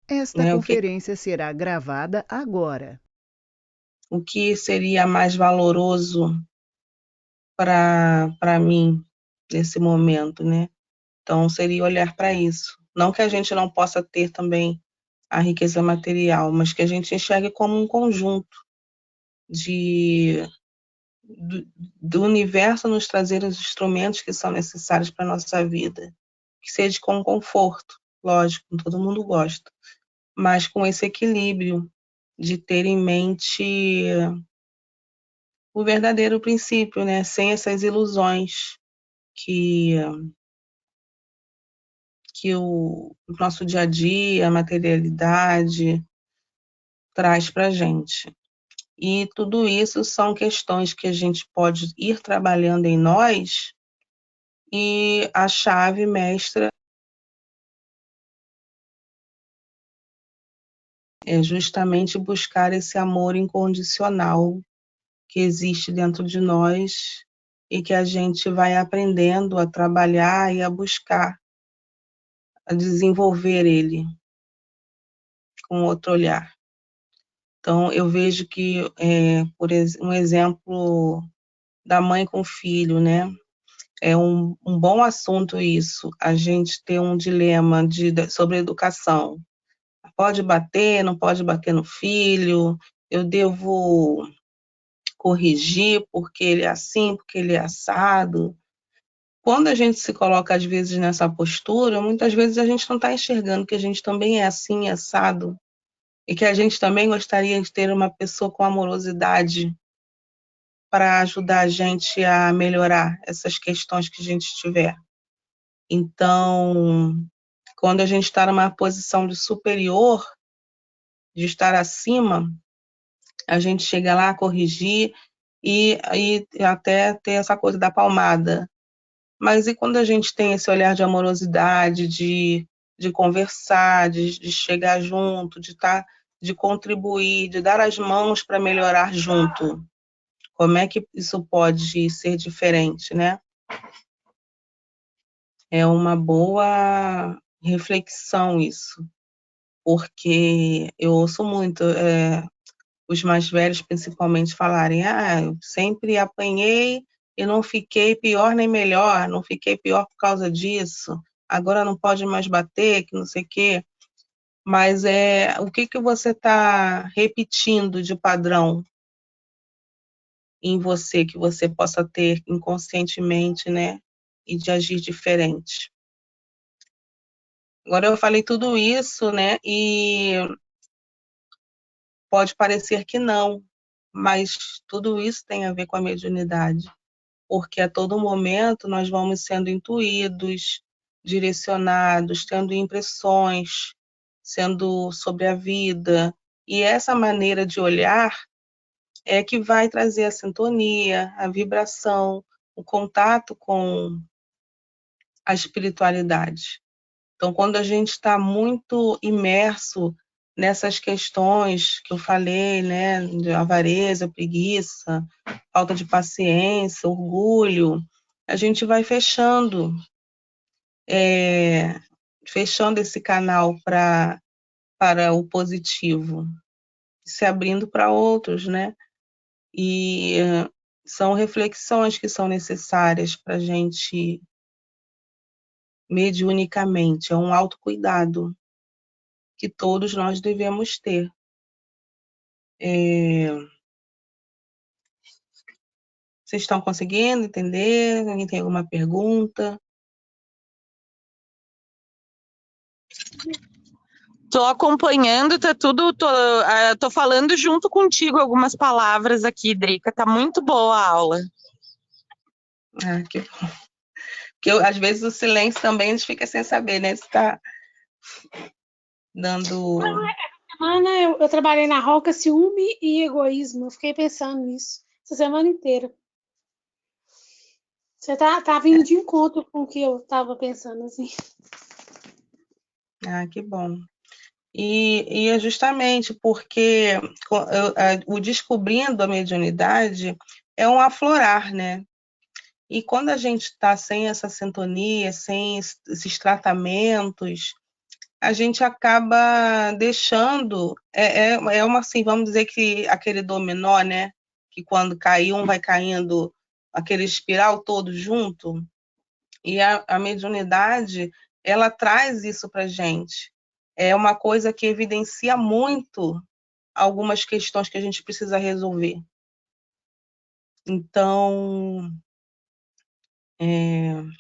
Esta né? conferência será gravada agora. O que seria mais valoroso para mim nesse momento, né? Então, seria olhar para isso. Não que a gente não possa ter também a riqueza material, mas que a gente enxergue como um conjunto de, do, do universo nos trazer os instrumentos que são necessários para a nossa vida. Que seja com conforto, lógico, todo mundo gosta, mas com esse equilíbrio de ter em mente o verdadeiro princípio, né? Sem essas ilusões que, que o nosso dia a dia, a materialidade, traz para a gente. E tudo isso são questões que a gente pode ir trabalhando em nós, e a chave mestra é justamente buscar esse amor incondicional que existe dentro de nós e que a gente vai aprendendo a trabalhar e a buscar, a desenvolver ele com outro olhar. Então, eu vejo que, um exemplo da mãe com o filho, né? É um bom assunto isso, a gente ter um dilema sobre educação. Pode bater, não pode bater no filho, eu devo corrigir porque ele é assim, porque ele é assado. Quando a gente se coloca, às vezes, nessa postura, muitas vezes a gente não está enxergando que a gente também é assim, assado, e que a gente também gostaria de ter uma pessoa com amorosidade para ajudar a gente a melhorar essas questões que a gente tiver. Então, quando a gente está numa posição de superior, de estar acima, a gente chega lá a corrigir e até ter essa coisa da palmada. Mas e quando a gente tem esse olhar de amorosidade, de conversar, de chegar junto, de contribuir, de dar as mãos para melhorar junto? Como é que isso pode ser diferente, né? É uma boa reflexão isso, porque eu ouço muito os mais velhos principalmente falarem: eu sempre apanhei e não fiquei pior nem melhor, não fiquei pior por causa disso, agora não pode mais bater, que não sei o quê. Mas o que que você está repetindo de padrão em você, que você possa ter inconscientemente, né, e de agir diferente? Agora eu falei tudo isso, né, e pode parecer que não, mas tudo isso tem a ver com a mediunidade, porque a todo momento nós vamos sendo intuídos, direcionados, tendo impressões, sendo sobre a vida, e essa maneira de olhar é que vai trazer a sintonia, a vibração, o contato com a espiritualidade. Então, quando a gente está muito imerso nessas questões que eu falei, né, de avareza, preguiça, falta de paciência, orgulho, a gente vai fechando esse canal para o positivo, se abrindo para outros, né? E são reflexões que são necessárias para a gente mediunicamente, é um autocuidado que todos nós devemos ter. Vocês estão conseguindo entender? Alguém tem alguma pergunta? Tô acompanhando, tá tudo. Tô falando junto contigo algumas palavras aqui, Drica. Tá muito boa a aula. Que bom. Porque às vezes o silêncio também a gente fica sem saber, né? Se está dando. Semana eu trabalhei na Roca ciúme e egoísmo. Eu fiquei pensando nisso essa semana inteira. Você tá vindo de encontro com o que eu tava pensando, assim. Que bom. E é justamente porque o descobrindo a mediunidade é um aflorar, né? E quando a gente está sem essa sintonia, sem esses tratamentos, a gente acaba deixando, uma assim, vamos dizer que aquele dominó, né? Que quando cai um vai caindo aquele espiral todo junto, e a mediunidade, ela traz isso para a gente. É uma coisa que evidencia muito algumas questões que a gente precisa resolver. Então,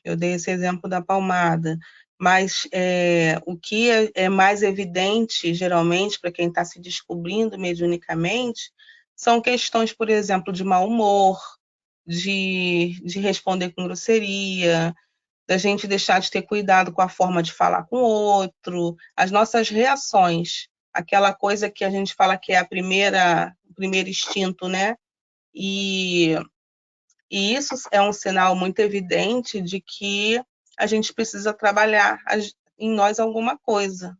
eu dei esse exemplo da palmada, mas o que é mais evidente, geralmente, para quem está se descobrindo mediunicamente, são questões, por exemplo, de mau humor, de responder com grosseria, da gente deixar de ter cuidado com a forma de falar com o outro, as nossas reações, aquela coisa que a gente fala que é o primeiro instinto, né? E isso é um sinal muito evidente de que a gente precisa trabalhar em nós alguma coisa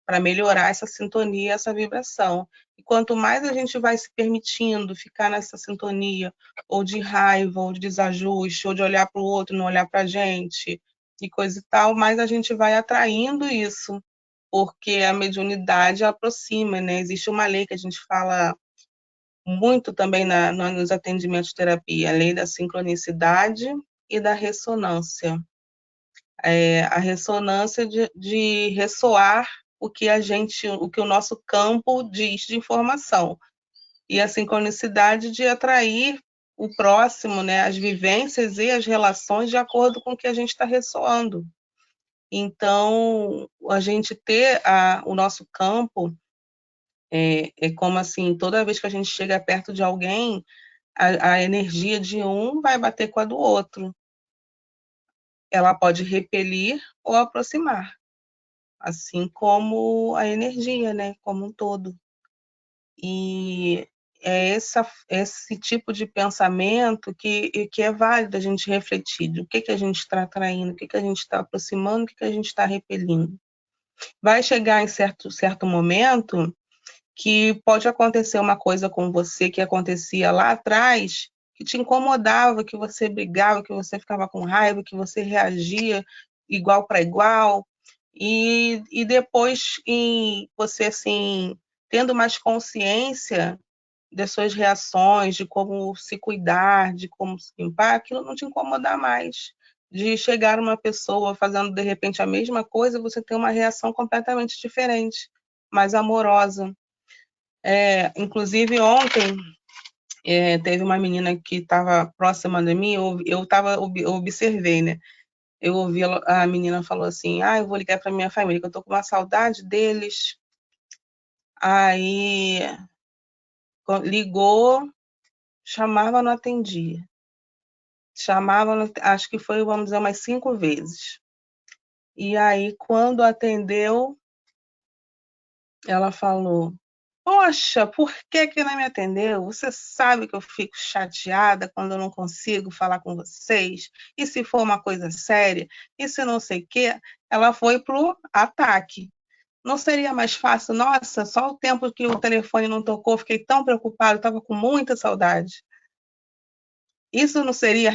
para melhorar essa sintonia, essa vibração. E quanto mais a gente vai se permitindo ficar nessa sintonia, ou de raiva, ou de desajuste, ou de olhar para o outro, não olhar para a gente, e coisa e tal, mais a gente vai atraindo isso, porque a mediunidade aproxima, né? Existe uma lei que a gente fala muito também nos atendimentos de terapia, a lei da sincronicidade e da ressonância. A ressonância de ressoar o que o nosso campo diz de informação, e a sincronicidade de atrair o próximo, né, as vivências e as relações de acordo com o que a gente está ressoando. Então, a gente ter o nosso campo é como assim, toda vez que a gente chega perto de alguém, a energia de um vai bater com a do outro. Ela pode repelir ou aproximar, assim como a energia, né, como um todo. E é esse tipo de pensamento que é válido a gente refletir do que a gente está atraindo, o que a gente está aproximando, o que a gente está repelindo. Vai chegar em certo momento que pode acontecer uma coisa com você que acontecia lá atrás, que te incomodava, que você brigava, que você ficava com raiva, que você reagia igual para igual, e depois você, assim, tendo mais consciência das suas reações, de como se cuidar, de como se limpar, aquilo não te incomodar mais. De chegar uma pessoa fazendo, de repente, a mesma coisa, você ter uma reação completamente diferente, mais amorosa. Inclusive, ontem, teve uma menina que estava próxima de mim, eu observei, né? Eu ouvi a menina falou assim, eu vou ligar para minha família, que eu estou com uma saudade deles. Aí, ligou, chamava, não atendia. Chamava, acho que foi, vamos dizer, umas 5 vezes. E aí, quando atendeu, ela falou, poxa, por que não me atendeu? Você sabe que eu fico chateada quando eu não consigo falar com vocês, e se for uma coisa séria, e se não sei o quê, ela foi pro ataque. Não seria mais fácil? Nossa, só o tempo que o telefone não tocou, fiquei tão preocupada, estava com muita saudade. Isso não seria,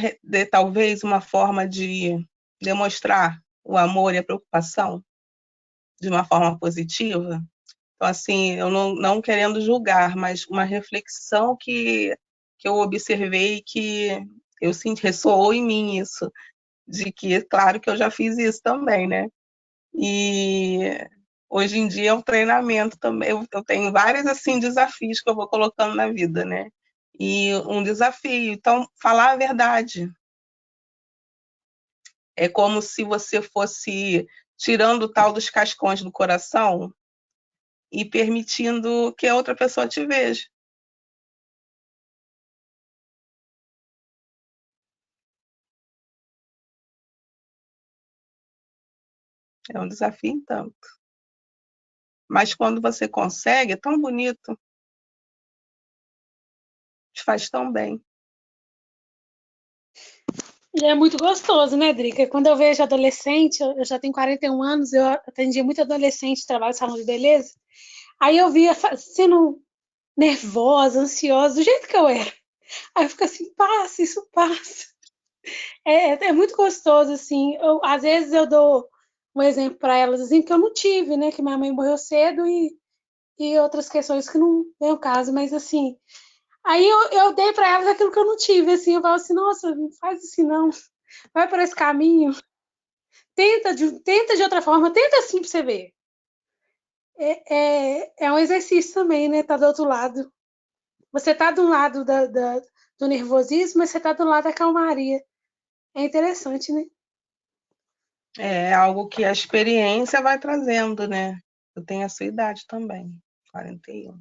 talvez, uma forma de demonstrar o amor e a preocupação de uma forma positiva? Então, assim, eu não querendo julgar, mas uma reflexão que eu observei que eu senti, ressoou em mim isso, de que, claro que eu já fiz isso também, né? E hoje em dia é um treinamento também, eu tenho vários, assim, desafios que eu vou colocando na vida, né? E um desafio, então, falar a verdade. É como se você fosse tirando o tal dos cascões do coração e permitindo que a outra pessoa te veja. É um desafio em tanto. Mas quando você consegue, é tão bonito, te faz tão bem. E é muito gostoso, né, Drica? Quando eu vejo adolescente, eu já tenho 41 anos, eu atendi muito adolescente, trabalho em salão de beleza, aí eu via sendo nervosa, ansiosa, do jeito que eu era. Aí eu fico assim, passa, isso passa. É muito gostoso, assim. Às vezes eu dou um exemplo para elas assim, que eu não tive, né? Que minha mãe morreu cedo e outras questões que não vem o caso, mas assim. Aí eu dei para elas aquilo que eu não tive, assim, eu falo assim, nossa, não faz assim não, vai por esse caminho, tenta de outra forma, tenta assim para você ver. É um exercício também, né? Tá do outro lado. Você tá de um lado do nervosismo, mas você tá do lado da calmaria. É interessante, né? É algo que a experiência vai trazendo, né? Eu tenho a sua idade também, 41.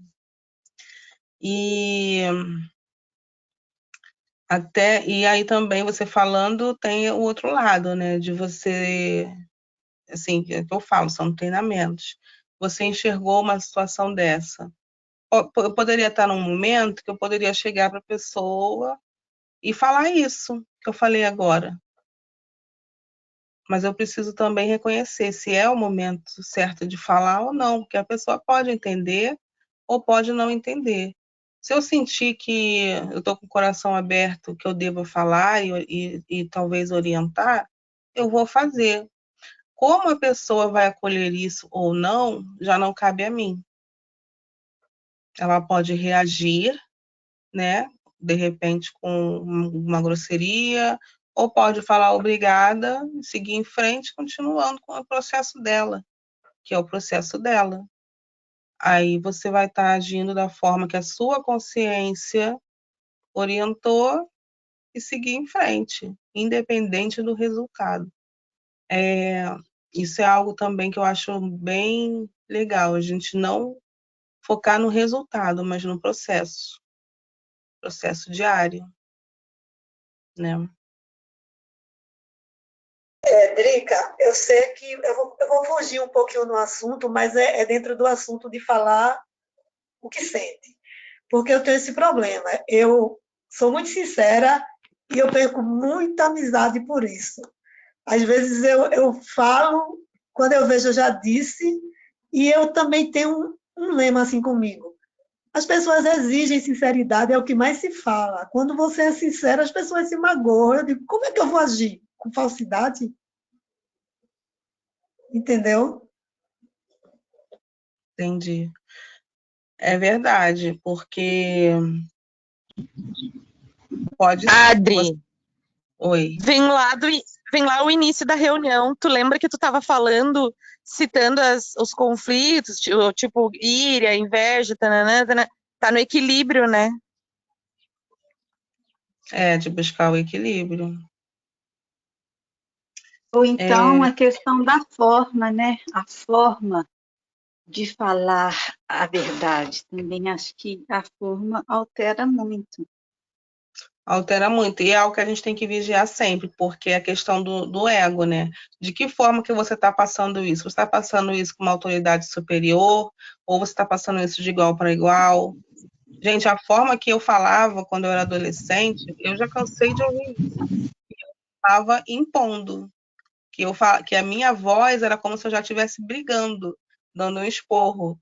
E aí também você falando tem o outro lado, né? De você, assim, é o que eu falo, são treinamentos. Você enxergou uma situação dessa. Eu poderia estar num momento que eu poderia chegar para a pessoa e falar isso que eu falei agora. Mas eu preciso também reconhecer se é o momento certo de falar ou não, porque a pessoa pode entender ou pode não entender. Se eu sentir que eu estou com o coração aberto, que eu devo falar e talvez orientar, eu vou fazer. Como a pessoa vai acolher isso ou não, já não cabe a mim. Ela pode reagir, né? De repente com uma grosseria, ou pode falar obrigada, seguir em frente, continuando com o processo dela, que é o processo dela. Aí você vai estar agindo da forma que a sua consciência orientou e seguir em frente, independente do resultado. Isso é algo também que eu acho bem legal, a gente não focar no resultado, mas no processo diário, né? Drica, eu sei que eu vou fugir um pouquinho no assunto, mas é dentro do assunto de falar o que sente. Porque eu tenho esse problema. Eu sou muito sincera e eu perco muita amizade por isso. Às vezes eu falo, quando eu vejo eu já disse, e eu também tenho um lema assim comigo. As pessoas exigem sinceridade, é o que mais se fala. Quando você é sincero, as pessoas se magoam. Eu digo, como é que eu vou agir? Com falsidade? Entendeu? Entendi. É verdade, porque pode ser. Adri, Oi. vem lá o início da reunião. Tu lembra que tu estava falando, citando os conflitos, tipo íria, inveja, tananã, tananã. Tá no equilíbrio, né? De buscar o equilíbrio. Ou então a questão da forma, né? A forma de falar a verdade. Também acho que a forma altera muito. Altera muito, e é algo que a gente tem que vigiar sempre, porque é a questão do ego, né? De que forma que você está passando isso? Você está passando isso com uma autoridade superior, ou você está passando isso de igual para igual? Gente, a forma que eu falava quando eu era adolescente, eu já cansei de ouvir isso. Eu estava impondo, que a minha voz era como se eu já estivesse brigando, dando um esporro.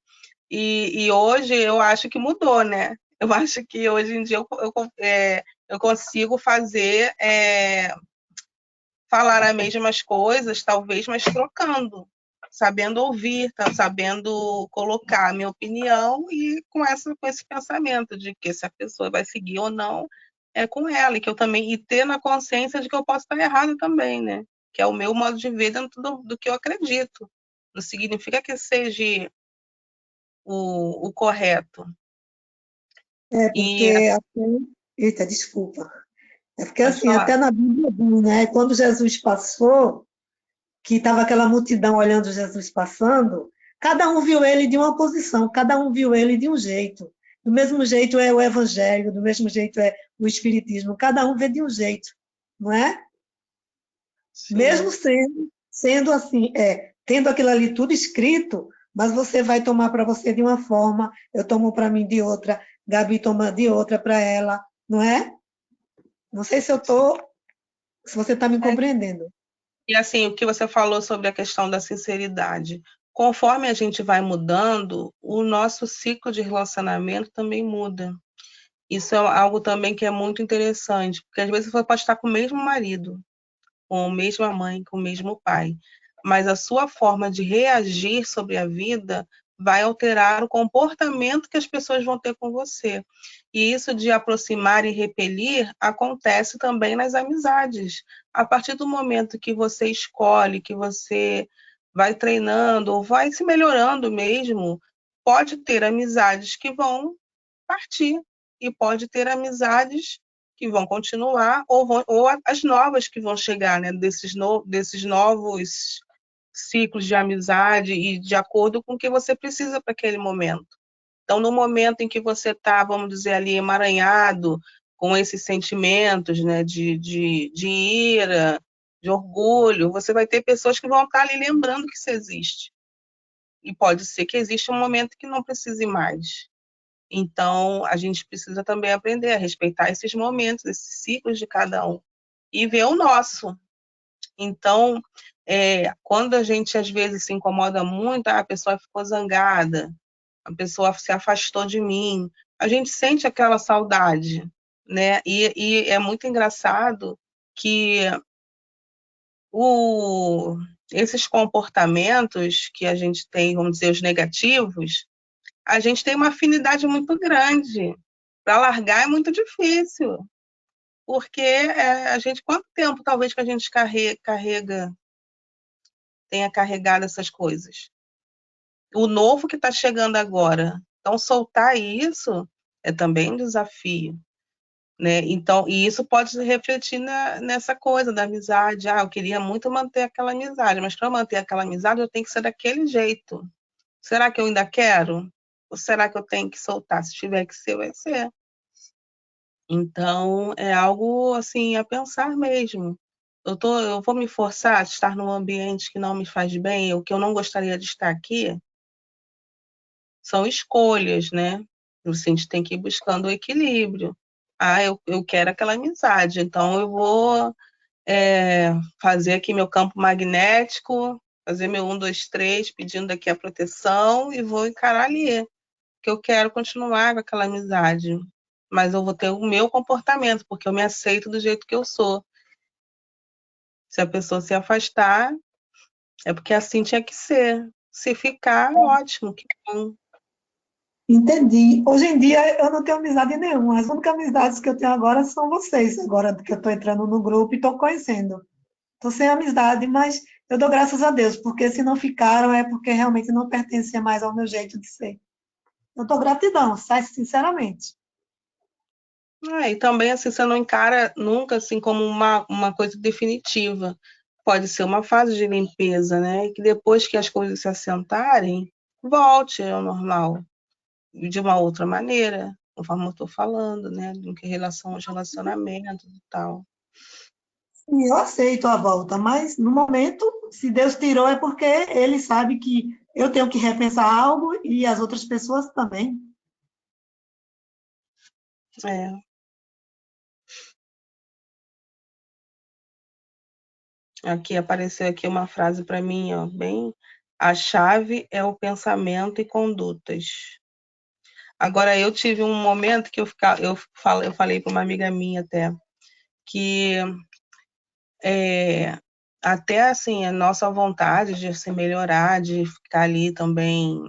E hoje eu acho que mudou, né? Eu acho que hoje em dia eu consigo falar as mesmas coisas, talvez, mas trocando, sabendo ouvir, sabendo colocar a minha opinião e com esse pensamento de que se a pessoa vai seguir ou não, é com ela, e ter na consciência de que eu posso estar errada também, né? Que é o meu modo de ver dentro do que eu acredito. Não significa que seja o correto. E Porque eita, desculpa. É porque pode assim, falar. até na Bíblia, né, quando Jesus passou, que estava aquela multidão olhando Jesus passando, cada um viu ele de uma posição, cada um viu ele de um jeito. Do mesmo jeito é o Evangelho, do mesmo jeito é o Espiritismo, cada um vê de um jeito, não é? Sim. Mesmo sendo assim, tendo aquilo ali tudo escrito, mas você vai tomar para você de uma forma, eu tomo para mim de outra, Gabi toma de outra para ela, não é? Não sei se você está me compreendendo. E assim, o que você falou sobre a questão da sinceridade. Conforme a gente vai mudando, o nosso ciclo de relacionamento também muda. Isso é algo também que é muito interessante, porque às vezes você pode estar com o mesmo marido, com a mesma mãe, com o mesmo pai, mas a sua forma de reagir sobre a vida vai alterar o comportamento que as pessoas vão ter com você. E isso de aproximar e repelir acontece também nas amizades. A partir do momento que você escolhe, que você vai treinando ou vai se melhorando mesmo, pode ter amizades que vão partir e pode ter amizades que vão continuar ou as novas que vão chegar, né? Desses novos ciclos de amizade e de acordo com o que você precisa para aquele momento. Então, no momento em que você está, vamos dizer ali, emaranhado com esses sentimentos, né, de ira, de orgulho, você vai ter pessoas que vão estar ali lembrando que isso existe. E pode ser que exista um momento que não precise mais. Então, a gente precisa também aprender a respeitar esses momentos, esses ciclos de cada um, e ver o nosso. Então, quando a gente, às vezes, se incomoda muito, a pessoa ficou zangada, a pessoa se afastou de mim, a gente sente aquela saudade, né? E é muito engraçado que esses comportamentos que a gente tem, vamos dizer, os negativos, a gente tem uma afinidade muito grande. Para largar é muito difícil, porque a gente, quanto tempo talvez que a gente tenha carregado essas coisas? O novo que está chegando agora. Então, soltar isso é também um desafio, né? Então, e isso pode se refletir nessa coisa da amizade. Eu queria muito manter aquela amizade, mas para manter aquela amizade eu tenho que ser daquele jeito. Será que eu ainda quero? Ou será que eu tenho que soltar? Se tiver que ser, vai ser. Então, é algo assim a pensar mesmo. Eu vou me forçar a estar num ambiente que não me faz bem, ou que eu não gostaria de estar aqui? São escolhas, né? A gente tem que ir buscando o equilíbrio. Eu quero aquela amizade, então eu vou fazer aqui meu campo magnético, fazer meu 1, 2, 3, pedindo aqui a proteção e vou encarar ali, que eu quero continuar com aquela amizade. Mas eu vou ter o meu comportamento, porque eu me aceito do jeito que eu sou. Se a pessoa se afastar, é porque assim tinha que ser. Se ficar, ótimo, que bom. Entendi. Hoje em dia eu não tenho amizade nenhuma. As únicas amizades que eu tenho agora são vocês, agora que eu estou entrando no grupo e estou conhecendo. Estou sem amizade, mas eu dou graças a Deus, porque se não ficaram é porque realmente não pertencia mais ao meu jeito de ser. Eu dou gratidão, sinceramente. E também assim, você não encara nunca assim como uma coisa definitiva. Pode ser uma fase de limpeza, né? E que depois que as coisas se assentarem, volte ao normal, de uma outra maneira, conforme eu estou falando, né? Em relação aos relacionamentos e tal. Sim, eu aceito a volta, mas no momento, se Deus tirou, é porque Ele sabe que eu tenho que repensar algo e as outras pessoas também. Aqui apareceu aqui uma frase para mim, ó, bem. A chave é o pensamento e condutas. Agora, eu tive um momento que eu falei para uma amiga minha até, que até assim, a nossa vontade de se melhorar, de ficar ali também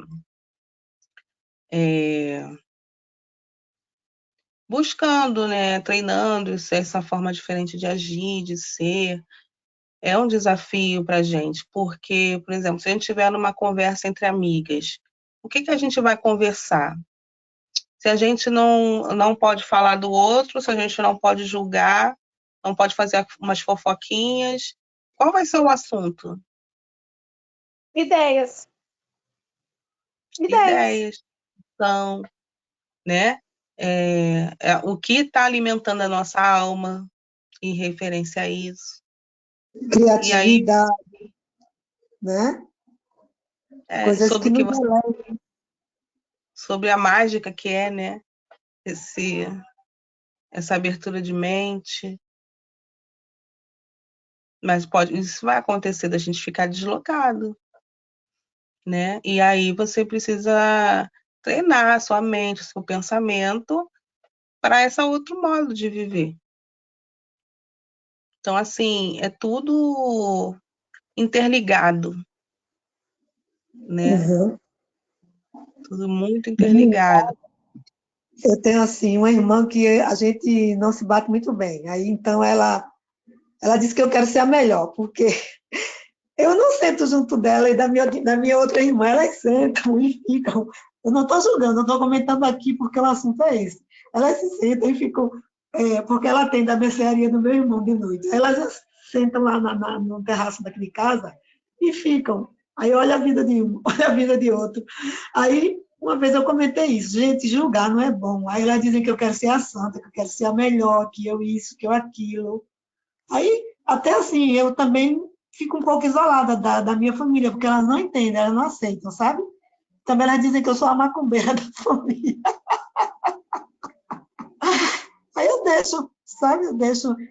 buscando, né, treinando essa forma diferente de agir, de ser, é um desafio para a gente, porque, por exemplo, se a gente estiver numa conversa entre amigas, o que a gente vai conversar? Se a gente não pode falar do outro, se a gente não pode julgar, não pode fazer umas fofoquinhas, qual vai ser o assunto? Ideias. Ideias, são, né? O que está alimentando a nossa alma em referência a isso. Criatividade, né? Coisas sobre que o que nos elevam. sobre a mágica que é, né? Essa abertura de mente. Mas isso vai acontecer da gente ficar deslocado, né? E aí você precisa treinar a sua mente, o seu pensamento para esse outro modo de viver. Então, assim, é tudo interligado, né? Uhum. Tudo muito interligado. Eu tenho, assim, uma irmã que a gente não se bate muito bem. Aí, então, ela disse que eu quero ser a melhor, porque eu não sento junto dela e da minha outra irmã, elas sentam e ficam. Eu não estou julgando, eu estou comentando aqui porque o assunto é esse. Elas se sentam e ficam, porque ela tem da mercearia do meu irmão de noite. Aí elas sentam lá no terraço daqui de casa e ficam. Aí olha a vida de um, olha a vida de outro. Aí, uma vez eu comentei isso, gente, julgar não é bom. Aí elas dizem que eu quero ser a santa, que eu quero ser a melhor, que eu isso, que eu aquilo. Aí, até assim, eu também fico um pouco isolada da minha família, porque elas não entendem, elas não aceitam, sabe? Também elas dizem que eu sou a macumbeira da família. Aí eu deixo, sabe?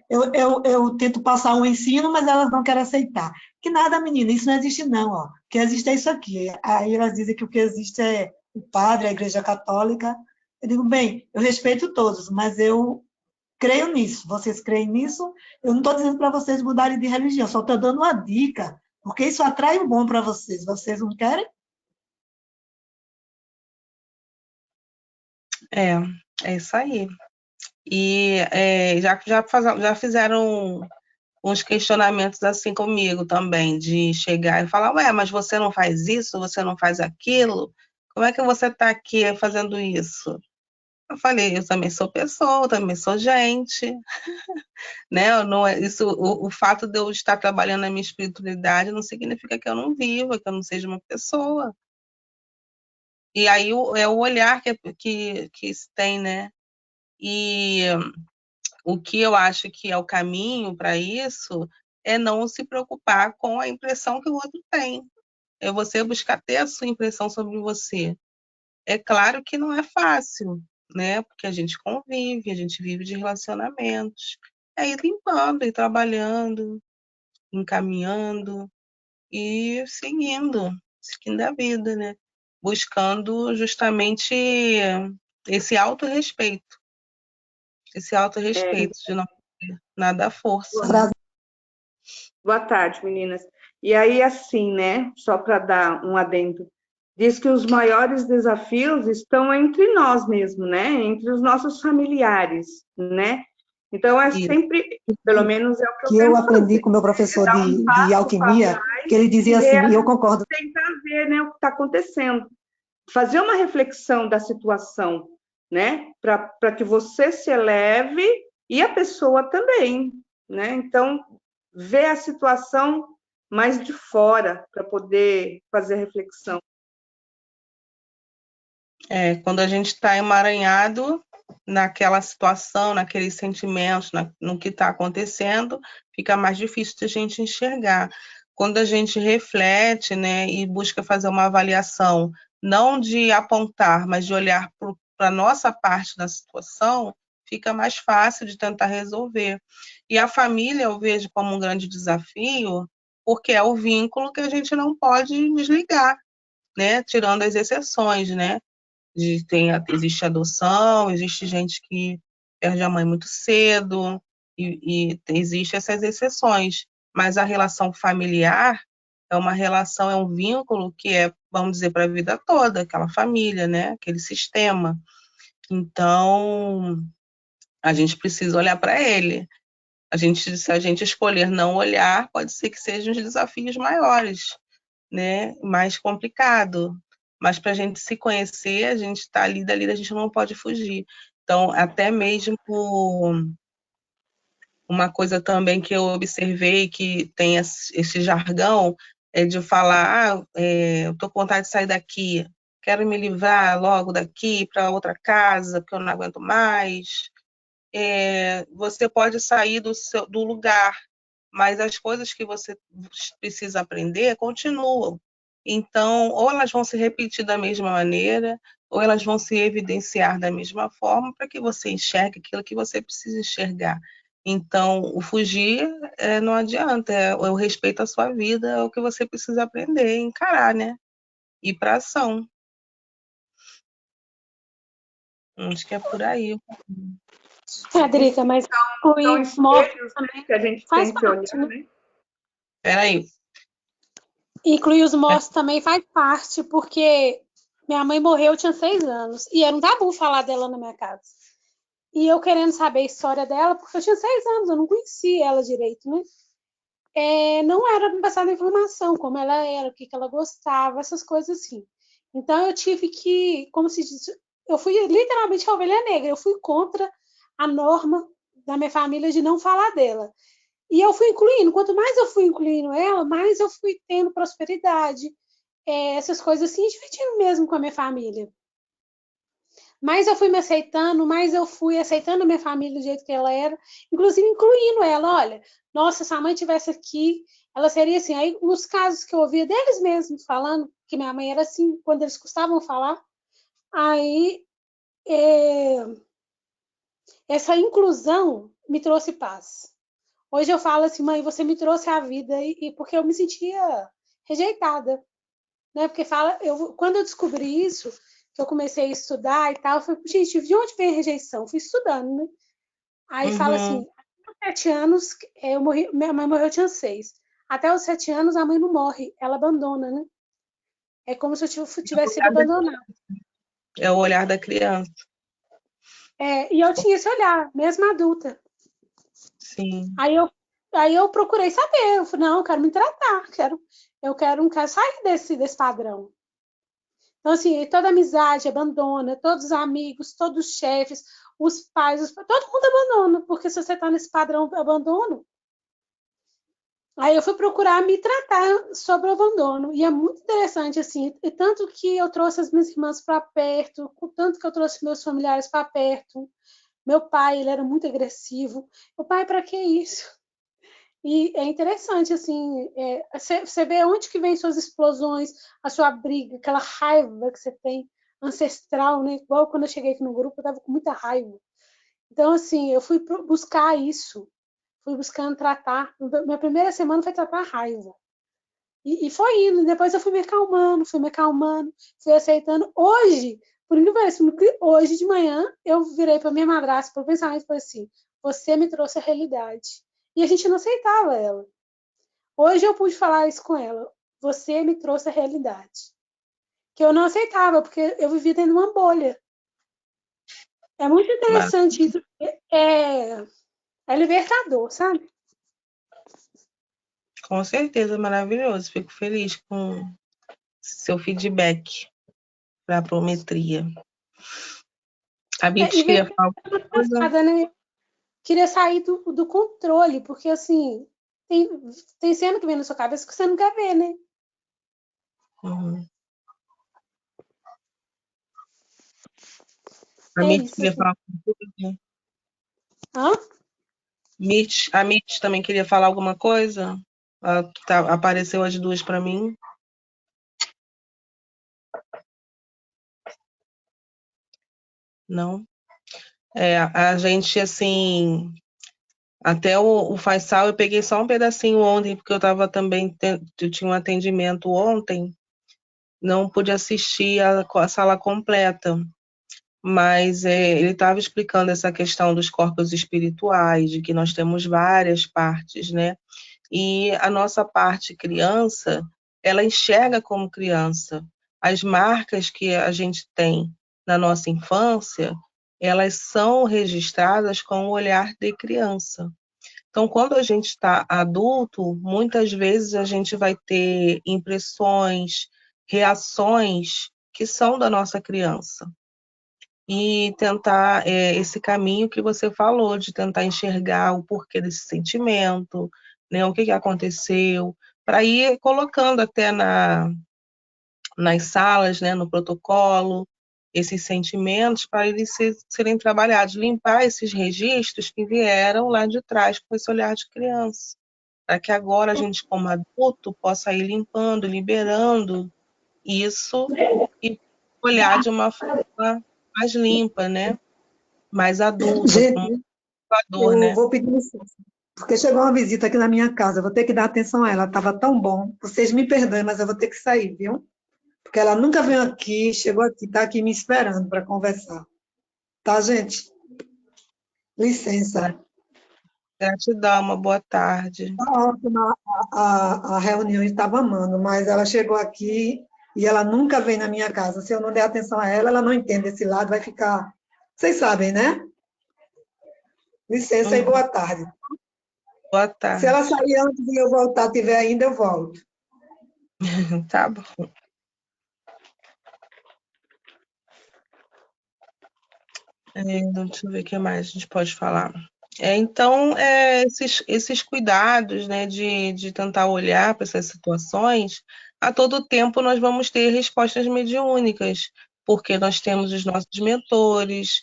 Eu tento passar um ensino, mas elas não querem aceitar. Que nada, menina, isso não existe não, ó. O que existe é isso aqui. Aí elas dizem que o que existe é o padre, a igreja católica. Eu digo, bem, eu respeito todos, mas eu creio nisso. Vocês creem nisso? Eu não estou dizendo para vocês mudarem de religião, só estou dando uma dica, porque isso atrai o bom para vocês. Vocês não querem? É isso aí. E já fizeram uns questionamentos assim comigo também, de chegar e falar, ué, mas você não faz isso, você não faz aquilo? Como é que você está aqui fazendo isso? Eu falei, eu também sou pessoa, eu também sou gente, né? Não é, isso, o fato de eu estar trabalhando na minha espiritualidade não significa que eu não viva, que eu não seja uma pessoa. E aí é o olhar que se tem, né? E o que eu acho que é o caminho para isso é não se preocupar com a impressão que o outro tem. É você buscar ter a sua impressão sobre você. É claro que não é fácil, né? Porque a gente convive, a gente vive de relacionamentos. É ir limpando, ir trabalhando, encaminhando e seguindo a vida, né? Buscando justamente esse autorrespeito de não ter nada à força, né? Boa tarde, meninas. E aí, assim, né, só para dar um adendo, diz que os maiores desafios estão entre nós mesmos, né, entre os nossos familiares, né? Então, é sempre, pelo menos é o que eu Que eu tento aprendi fazer, com meu professor dar um de passo para alquimia, trás que ele dizia e assim, e eu concordo. tentar ver, né, o que está acontecendo. Fazer uma reflexão da situação, né, para que você se eleve e a pessoa também, né? Então, ver a situação mais de fora para poder fazer a reflexão. Quando a gente está emaranhado naquela situação, naqueles sentimentos, no que está acontecendo, fica mais difícil de a gente enxergar. Quando a gente reflete, né, e busca fazer uma avaliação, não de apontar, mas de olhar para a nossa parte da situação, fica mais fácil de tentar resolver. E a família eu vejo como um grande desafio, porque é o vínculo que a gente não pode desligar, né, tirando as exceções, né? Existe adoção, existe gente que perde a mãe muito cedo, e existem essas exceções. Mas a relação familiar é um vínculo que vamos dizer, para a vida toda, aquela família, né? Aquele sistema. Então, a gente precisa olhar para ele. Se a gente escolher não olhar, pode ser que sejam os desafios maiores, né? Mais complicado. Mas para a gente se conhecer, a gente está ali, dali a gente não pode fugir. Então, até mesmo uma coisa também que eu observei que tem esse jargão é de falar, eu estou com vontade de sair daqui, quero me livrar logo daqui para outra casa, porque eu não aguento mais. Você pode sair do lugar, mas as coisas que você precisa aprender continuam. Então, ou elas vão se repetir da mesma maneira, ou elas vão se evidenciar da mesma forma para que você enxergue aquilo que você precisa enxergar. Então, o fugir não adianta, é o respeito à sua vida, é o que você precisa aprender, encarar, né? Ir para ação. Acho que é por aí. Drica, mas o São imóvel espelhos, também né, que a gente faz tem que parte, olhar, né? né? Espera aí. Incluir os mortos também faz parte, porque minha mãe morreu, eu tinha 6 anos, e era um tabu falar dela na minha casa. E eu querendo saber a história dela, porque eu tinha 6 anos, eu não conhecia ela direito, né? Não era me passada informação, como ela era, o que ela gostava, essas coisas assim. Então eu tive que, como se diz, eu fui literalmente a ovelha negra, eu fui contra a norma da minha família de não falar dela. E eu fui incluindo, quanto mais eu fui incluindo ela, mais eu fui tendo prosperidade, essas coisas assim, divertindo mesmo com a minha família. Mais eu fui me aceitando, mais eu fui aceitando a minha família do jeito que ela era, inclusive incluindo ela. Olha, nossa, se a mãe estivesse aqui, ela seria assim. Aí, nos casos que eu ouvia deles mesmos falando que minha mãe era assim, quando eles custavam falar, aí essa inclusão me trouxe paz. Hoje eu falo assim, mãe, você me trouxe a vida, e porque eu me sentia rejeitada, né? Porque quando eu descobri isso, que eu comecei a estudar e tal, eu falei, gente, de onde vem a rejeição? Fui estudando, né? Aí fala assim, até os 7 anos, eu morri, minha mãe morreu, eu tinha 6. Até os 7 anos a mãe não morre, ela abandona, né? É como se eu tivesse sido abandonada. É o olhar da criança. E eu tinha esse olhar, mesmo adulta. Sim. Aí eu procurei saber, eu falei, não, eu quero me tratar, eu quero sair desse padrão. Então, assim, toda amizade abandona, todos os amigos, todos os chefes, os pais, todo mundo abandona, porque se você está nesse padrão abandono. Aí eu fui procurar me tratar sobre o abandono, e é muito interessante, assim, e tanto que eu trouxe as minhas irmãs para perto, tanto que eu trouxe meus familiares para perto. Meu pai, ele era muito agressivo. Meu pai, para que isso? E é interessante, assim, você vê onde que vem suas explosões, a sua briga, aquela raiva que você tem, ancestral, né? Igual quando eu cheguei aqui no grupo, eu tava com muita raiva. Então, assim, eu fui buscar isso, fui buscando tratar. Minha primeira semana foi tratar a raiva. E foi indo, depois eu fui me acalmando, fui aceitando. Hoje, por incrível que pareça, hoje de manhã, eu virei para minha madrasta, para o pensamento, foi assim, você me trouxe a realidade. E a gente não aceitava ela. Hoje eu pude falar isso com ela. Você me trouxe a realidade. Que eu não aceitava, porque eu vivia dentro de uma bolha. É muito interessante isso. É libertador, sabe? Com certeza, maravilhoso. Fico feliz com seu feedback para a apometria. A Bits queria falar alguma coisa? Né? Queria sair do controle, porque assim, tem cena que vem na sua cabeça que você não quer ver, né? A Mitch queria falar alguma coisa? Hã? A Mitch também queria falar alguma coisa? Apareceu as duas para mim. Não? A gente, assim, até o Faisal, eu peguei só um pedacinho ontem, porque eu estava também, eu tinha um atendimento ontem, não pude assistir a sala completa, mas ele estava explicando essa questão dos corpos espirituais, de que nós temos várias partes, né? E a nossa parte criança, ela enxerga como criança. As marcas que a gente tem na nossa infância, elas são registradas com o olhar de criança. Então, quando a gente está adulto, muitas vezes a gente vai ter impressões, reações que são da nossa criança. E tentar esse caminho que você falou, de tentar enxergar o porquê desse sentimento, né, o que aconteceu, para ir colocando até nas salas, né, no protocolo, esses sentimentos para eles serem trabalhados, limpar esses registros que vieram lá de trás com esse olhar de criança, para que agora a gente, como adulto, possa ir limpando, liberando isso e olhar de uma forma mais limpa, né? Mais adulta, como Gente, educador, eu né? vou pedir licença, porque chegou uma visita aqui na minha casa, eu vou ter que dar atenção a ela, estava tão bom. Vocês me perdoem, mas eu vou ter que sair, viu? Porque ela nunca veio aqui, chegou aqui, está aqui me esperando para conversar. Tá, gente? Licença. Gratidão, uma boa tarde. Tá ótima a reunião, estava amando, mas ela chegou aqui e ela nunca vem na minha casa. Se eu não der atenção a ela, ela não entende esse lado, vai ficar. Vocês sabem, né? Licença e boa tarde. Boa Se tarde. ela sair antes de eu voltar, tiver ainda, eu volto. Tá bom. Deixa eu ver o que mais a gente pode falar. Então, esses cuidados, né, de tentar olhar para essas situações, a todo tempo nós vamos ter respostas mediúnicas, porque nós temos os nossos mentores,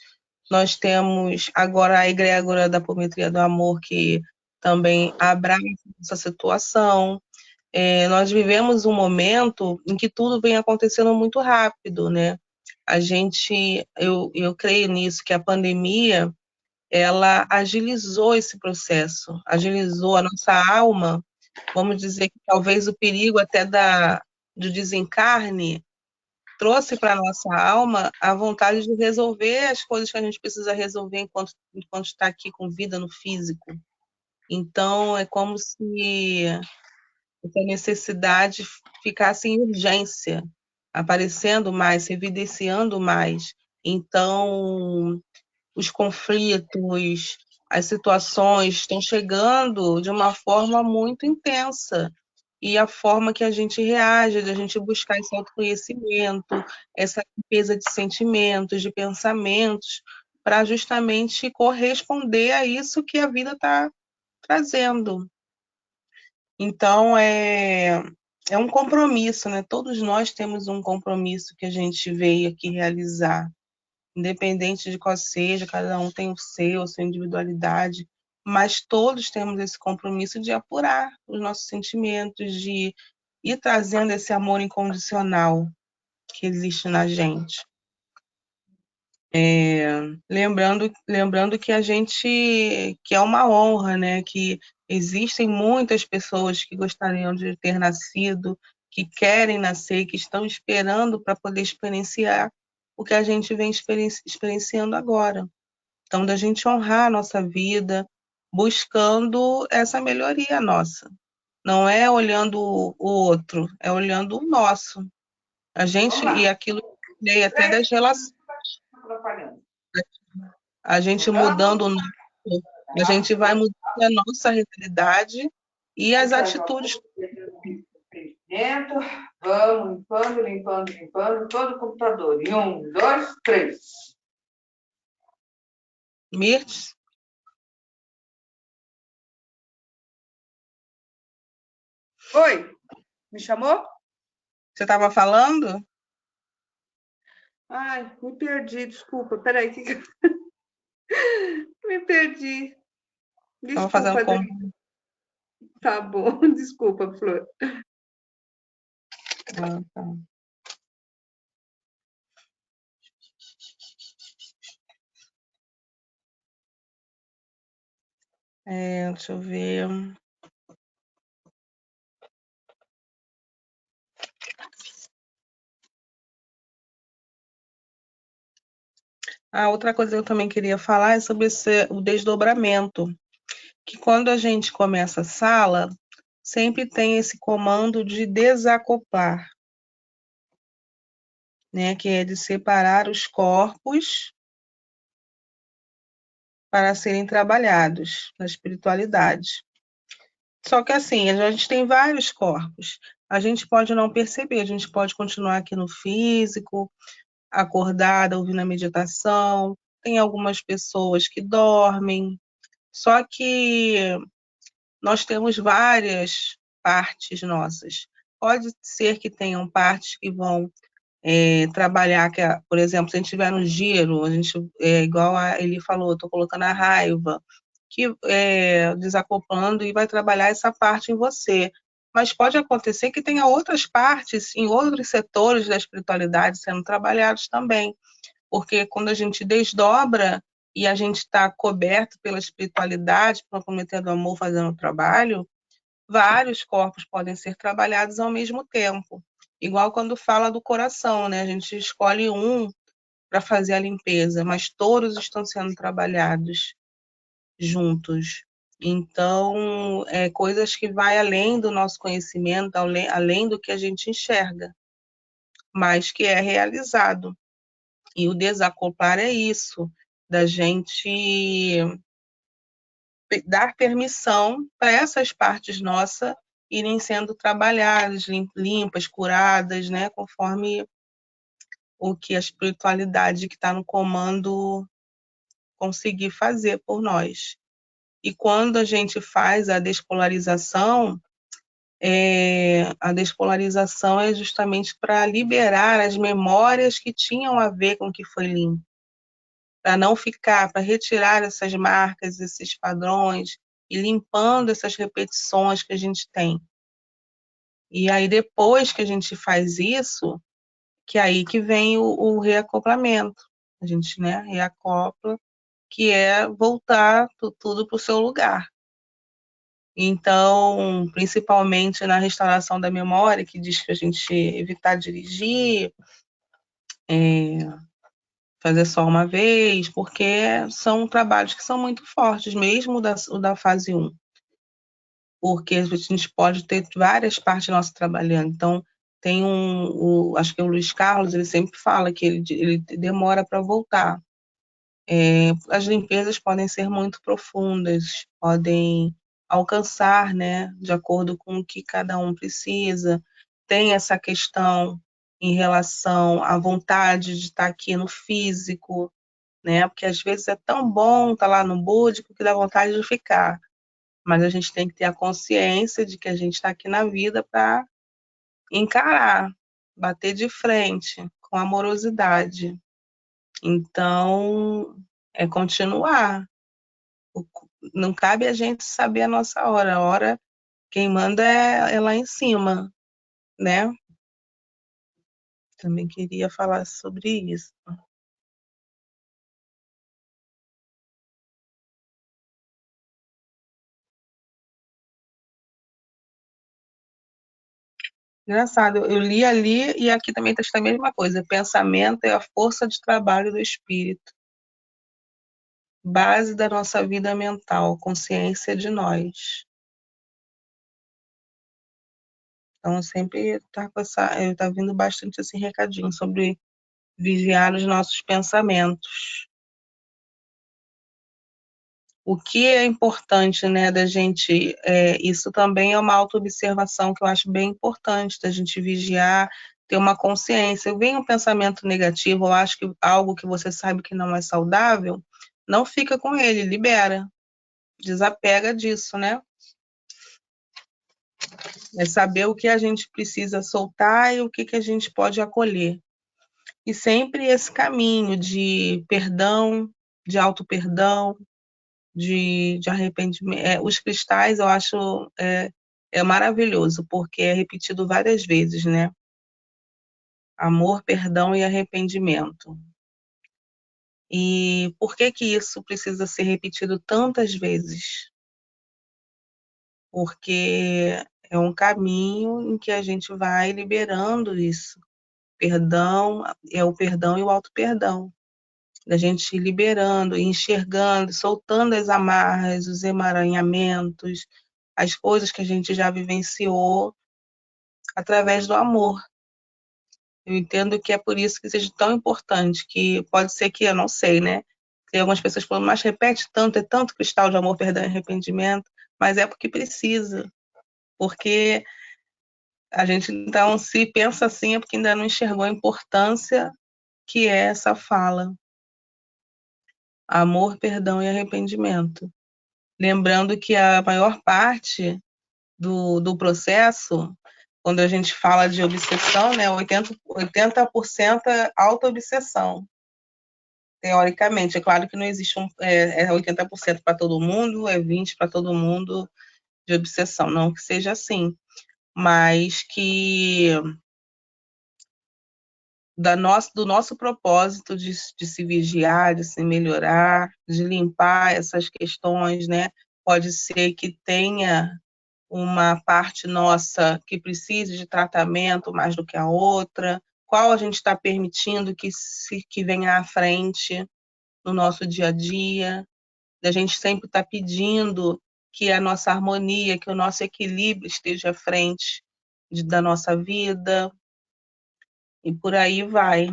nós temos agora a egrégora da apometria do amor, que também abraça essa situação. Nós vivemos um momento em que tudo vem acontecendo muito rápido, né? Eu creio nisso, que a pandemia, ela agilizou esse processo, agilizou a nossa alma. Vamos dizer que talvez o perigo até do desencarne trouxe para a nossa alma a vontade de resolver as coisas que a gente precisa resolver enquanto está aqui com vida no físico. Então, é como se essa necessidade ficasse em urgência, aparecendo mais, se evidenciando mais. Então, os conflitos, as situações estão chegando de uma forma muito intensa. E a forma que a gente reage, de a gente buscar esse autoconhecimento, essa limpeza de sentimentos, de pensamentos, para justamente corresponder a isso que a vida está trazendo. Então, é um compromisso, né? Todos nós temos um compromisso que a gente veio aqui realizar, independente de qual seja, cada um tem o seu, a sua individualidade, mas todos temos esse compromisso de apurar os nossos sentimentos, de ir trazendo esse amor incondicional que existe na gente. Lembrando que que é uma honra, né? Que existem muitas pessoas que gostariam de ter nascido, que querem nascer, que estão esperando para poder experienciar o que a gente vem experienciando agora. Então, da gente honrar a nossa vida, buscando essa melhoria nossa. Não é olhando o outro, é olhando o nosso. A gente, e aquilo que eu falei até das relações, a gente mudando o nosso, a gente vai mudando a nossa realidade e as atitudes. Dentro, vamos limpando todo o computador. E 1, 2, 3. Mirtes? Oi, me chamou? Você estava falando? Ai, me perdi, desculpa. Peraí, me perdi. Estava fazendo Desculpa, como? tá bom, desculpa, Flor. Ah, tá. Deixa eu ver. Outra coisa que eu também queria falar é sobre o desdobramento, que quando a gente começa a sala, sempre tem esse comando de desacoplar, né, que é de separar os corpos para serem trabalhados na espiritualidade. Só que assim, a gente tem vários corpos. A gente pode não perceber, a gente pode continuar aqui no físico, acordada, ouvindo a meditação. Tem algumas pessoas que dormem. Só que nós temos várias partes nossas. Pode ser que tenham partes que vão trabalhar, por exemplo, se a gente tiver no giro, a gente, igual ele falou, estou colocando a raiva, que desacoplando e vai trabalhar essa parte em você. Mas pode acontecer que tenha outras partes em outros setores da espiritualidade sendo trabalhados também, porque quando a gente desdobra e a gente está coberto pela espiritualidade, pela Apometria do Amor fazendo o trabalho, vários corpos podem ser trabalhados ao mesmo tempo. Igual quando fala do coração, né? A gente escolhe um para fazer a limpeza, mas todos estão sendo trabalhados juntos. Então, coisas que vai além do nosso conhecimento, além do que a gente enxerga, mas que é realizado. E o desacoplar é isso, da gente dar permissão para essas partes nossas irem sendo trabalhadas, limpas, curadas, né, conforme o que a espiritualidade que está no comando conseguir fazer por nós. E quando a gente faz a despolarização é justamente para liberar as memórias que tinham a ver com o que foi limpo, para não ficar, para retirar essas marcas, esses padrões, e limpando essas repetições que a gente tem. E aí, depois que a gente faz isso, que é aí que vem o reacoplamento. A gente, né, reacopla, que é voltar tudo para o seu lugar. Então, principalmente na restauração da memória, que diz que a gente evitar dirigir, fazer só uma vez, porque são trabalhos que são muito fortes, mesmo o da fase 1. Porque a gente pode ter várias partes nossas trabalhando. Então, tem acho que é o Luiz Carlos, ele sempre fala que ele demora para voltar. As limpezas podem ser muito profundas, podem alcançar, né, de acordo com o que cada um precisa. Tem essa questão em relação à vontade de estar aqui no físico, né, porque às vezes é tão bom estar lá no búdico que dá vontade de ficar, mas a gente tem que ter a consciência de que a gente está aqui na vida para encarar, bater de frente, com amorosidade. Então, é continuar. Não cabe a gente saber a nossa hora. A hora, quem manda é lá em cima, né? Também queria falar sobre isso. Engraçado, eu li ali e aqui também está a mesma coisa. Pensamento é a força de trabalho do espírito, base da nossa vida mental, consciência de nós. Então, sempre tá vindo bastante esse recadinho sobre vigiar os nossos pensamentos. O que é importante, né, da gente, isso também é uma autoobservação que eu acho bem importante, da gente vigiar, ter uma consciência. Vem um pensamento negativo, eu acho que algo que você sabe que não é saudável, não fica com ele, libera, desapega disso, né? É saber o que a gente precisa soltar e o que a gente pode acolher. E sempre esse caminho de perdão, de auto-perdão, de arrependimento. Os cristais eu acho maravilhoso, porque é repetido várias vezes, né? Amor, perdão e arrependimento. E por que isso precisa ser repetido tantas vezes? Porque é um caminho em que a gente vai liberando isso. Perdão, é o perdão e o auto-perdão. Da gente ir liberando, enxergando, soltando as amarras, os emaranhamentos, as coisas que a gente já vivenciou através do amor. Eu entendo que é por isso que seja tão importante, que pode ser que, eu não sei, né? Tem algumas pessoas falando, mas repete tanto, é tanto cristal de amor, perdão e arrependimento, mas é porque precisa. Porque a gente, então, se pensa assim, é porque ainda não enxergou a importância que é essa fala. Amor, perdão e arrependimento. Lembrando que a maior parte do processo, quando a gente fala de obsessão, né, 80% é auto-obsessão, teoricamente. É claro que não existe 80% para todo mundo, 20% para todo mundo de obsessão, não que seja assim, mas que do nosso propósito de se vigiar, de se melhorar, de limpar essas questões, né? Pode ser que tenha uma parte nossa que precise de tratamento mais do que a outra, qual a gente está permitindo que venha à frente no nosso dia a dia, da gente sempre estar pedindo que a nossa harmonia, que o nosso equilíbrio esteja à frente da nossa vida, e por aí vai.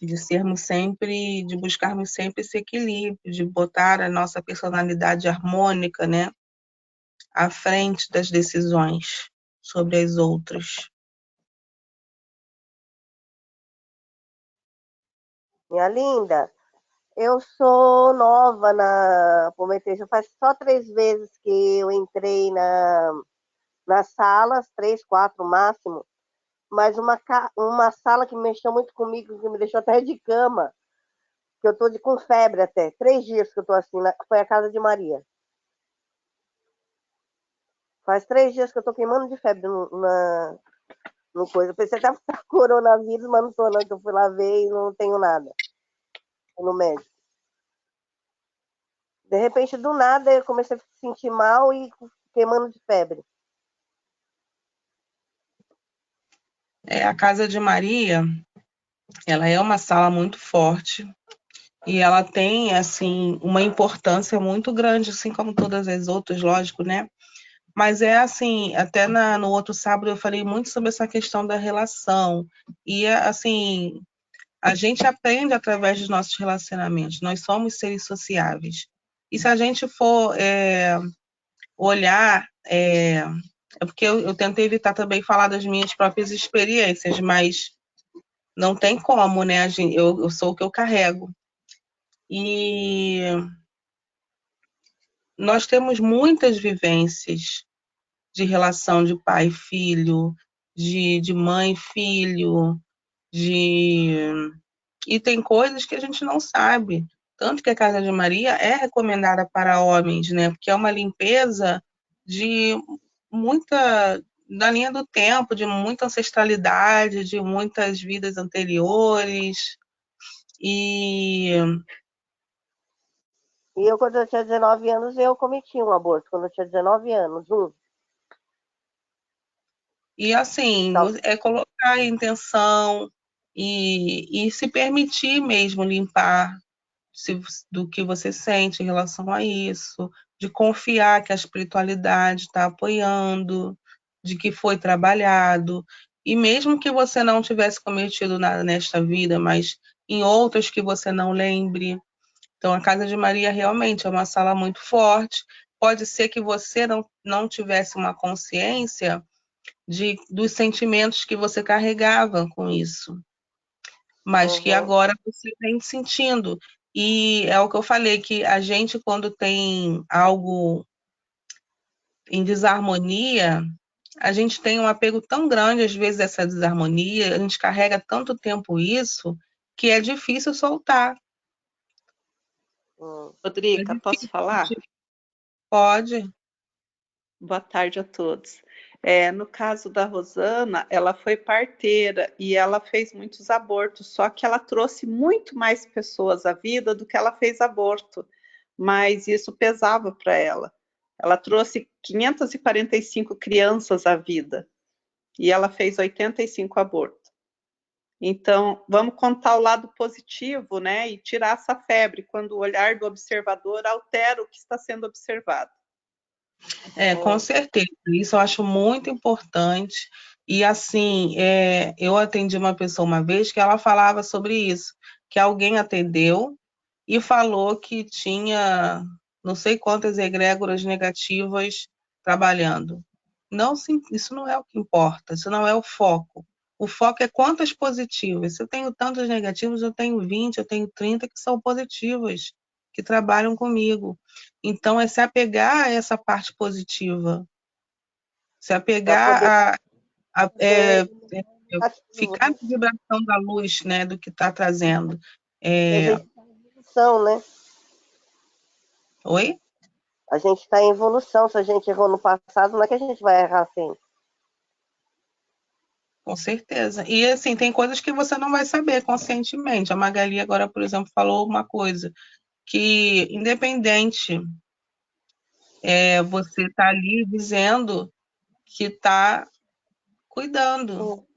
De buscarmos sempre esse equilíbrio, de botar a nossa personalidade harmônica, né, à frente das decisões sobre as outras. Minha linda, eu sou nova na Prometeus, faz só 3 vezes que eu entrei nas salas, 3, 4 máximo, mas uma sala que mexeu muito comigo, que me deixou até de cama, que eu tô com febre até, 3 dias que eu tô assim, foi a Casa de Maria. Faz 3 dias que eu tô queimando de febre no coisa. Eu pensei até que coronavírus, mas não tô não, que eu fui lá ver e não tenho nada no médico. De repente, do nada, eu comecei a se sentir mal e queimando de febre. A Casa de Maria, ela é uma sala muito forte e ela tem, assim, uma importância muito grande, assim como todas as outras, lógico, né? Mas é assim, até no outro sábado eu falei muito sobre essa questão da relação. E, assim, a gente aprende através dos nossos relacionamentos. Nós somos seres sociáveis. E se a gente for olhar, é porque eu tentei evitar também falar das minhas próprias experiências, mas não tem como, né? Eu sou o que eu carrego. E nós temos muitas vivências de relação de pai e filho, de mãe e filho, e tem coisas que a gente não sabe. Tanto que a Casa de Maria é recomendada para homens, né? Porque é uma limpeza de muita, da linha do tempo, de muita ancestralidade, de muitas vidas anteriores. E eu, quando eu tinha 19 anos, eu cometi um aborto. Quando eu tinha 19 anos, assim, é colocar a intenção e se permitir mesmo limpar do que você sente em relação a isso, de confiar que a espiritualidade está apoiando, de que foi trabalhado, e mesmo que você não tivesse cometido nada nesta vida, mas em outras que você não lembre. Então, a Casa de Maria realmente é uma sala muito forte. Pode ser que você não tivesse uma consciência dos sentimentos que você carregava com isso, mas que agora você vem sentindo. E é o que eu falei, que a gente, quando tem algo em desarmonia, a gente tem um apego tão grande, às vezes, a essa desarmonia, a gente carrega tanto tempo isso, que é difícil soltar. Rodriga, posso falar? Pode. Boa tarde a todos. No caso da Rosana, ela foi parteira e ela fez muitos abortos, só que ela trouxe muito mais pessoas à vida do que ela fez aborto, mas isso pesava para ela. Ela trouxe 545 crianças à vida e ela fez 85 abortos. Então, vamos contar o lado positivo, né? E tirar essa febre, quando o olhar do observador altera o que está sendo observado. Com certeza. Isso eu acho muito importante. E, assim, eu atendi uma pessoa uma vez que ela falava sobre isso, que alguém atendeu e falou que tinha não sei quantas egrégoras negativas trabalhando. Não, isso não é o que importa, isso não é o foco. O foco é quantas positivas. Se eu tenho tantas negativas, eu tenho 20, eu tenho 30 que são positivas, que trabalham comigo. Então, é se apegar a essa parte positiva, se apegar ficar na vibração da luz, né, do que está trazendo. A gente está em evolução, né? Oi? A gente está em evolução. Se a gente errou no passado, não é que a gente vai errar sempre. Com certeza. E, assim, tem coisas que você não vai saber conscientemente. A Magali agora, por exemplo, falou uma coisa, que independente, você está ali dizendo que está cuidando,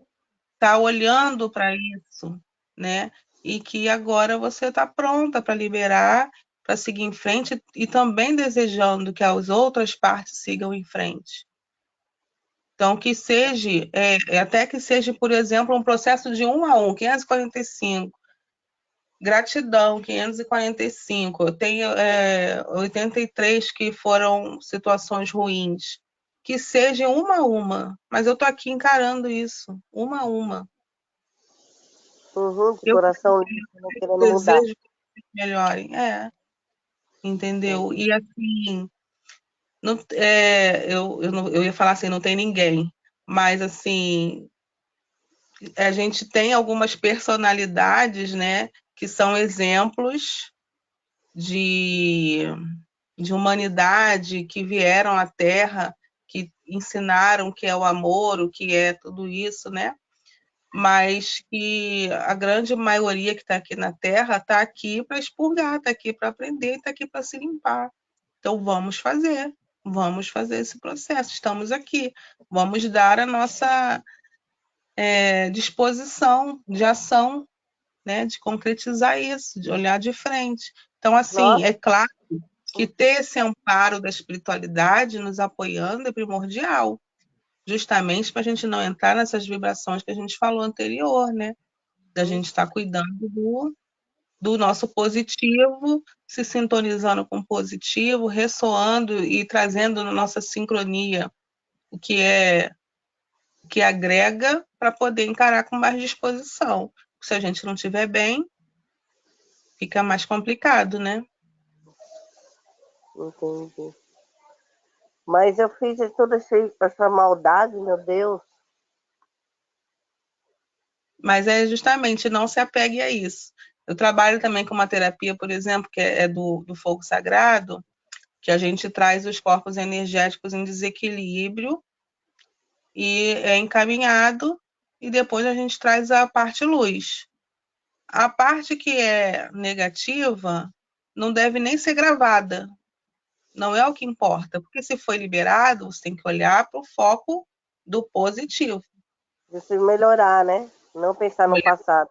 está olhando para isso, né? E que agora você está pronta para liberar, para seguir em frente e também desejando que as outras partes sigam em frente. Então, que seja, até que seja, por exemplo, um processo de 1 a 1, 545. Gratidão, 545. Eu tenho 83 que foram situações ruins. Que seja 1 a 1. Mas eu estou aqui encarando isso, 1 a 1. De coração limpo, não querendo mudar. Desejo que melhorem. Entendeu? E assim, eu ia falar assim, não tem ninguém. Mas assim, a gente tem algumas personalidades, né, que são exemplos de humanidade, que vieram à Terra, que ensinaram o que é o amor, o que é tudo isso, né? Mas que a grande maioria que está aqui na Terra está aqui para expurgar, está aqui para aprender, está aqui para se limpar. Então vamos fazer esse processo, estamos aqui, vamos dar a nossa disposição de ação, né, de concretizar isso, de olhar de frente. Então, assim, é claro que ter esse amparo da espiritualidade nos apoiando é primordial, justamente para a gente não entrar nessas vibrações que a gente falou anterior, né? Da gente estar cuidando do nosso positivo, se sintonizando com o positivo, ressoando e trazendo na nossa sincronia o que agrega para poder encarar com mais disposição. Se a gente não estiver bem, fica mais complicado, né? Entendi. Mas eu fiz toda essa maldade, meu Deus. Mas é justamente, não se apegue a isso. Eu trabalho também com uma terapia, por exemplo, que é do fogo sagrado, que a gente traz os corpos energéticos em desequilíbrio e é encaminhado, e depois a gente traz a parte luz. A parte que é negativa não deve nem ser gravada, não é o que importa, porque se foi liberado, você tem que olhar para o foco do positivo. De se melhorar, né? Não pensar no passado.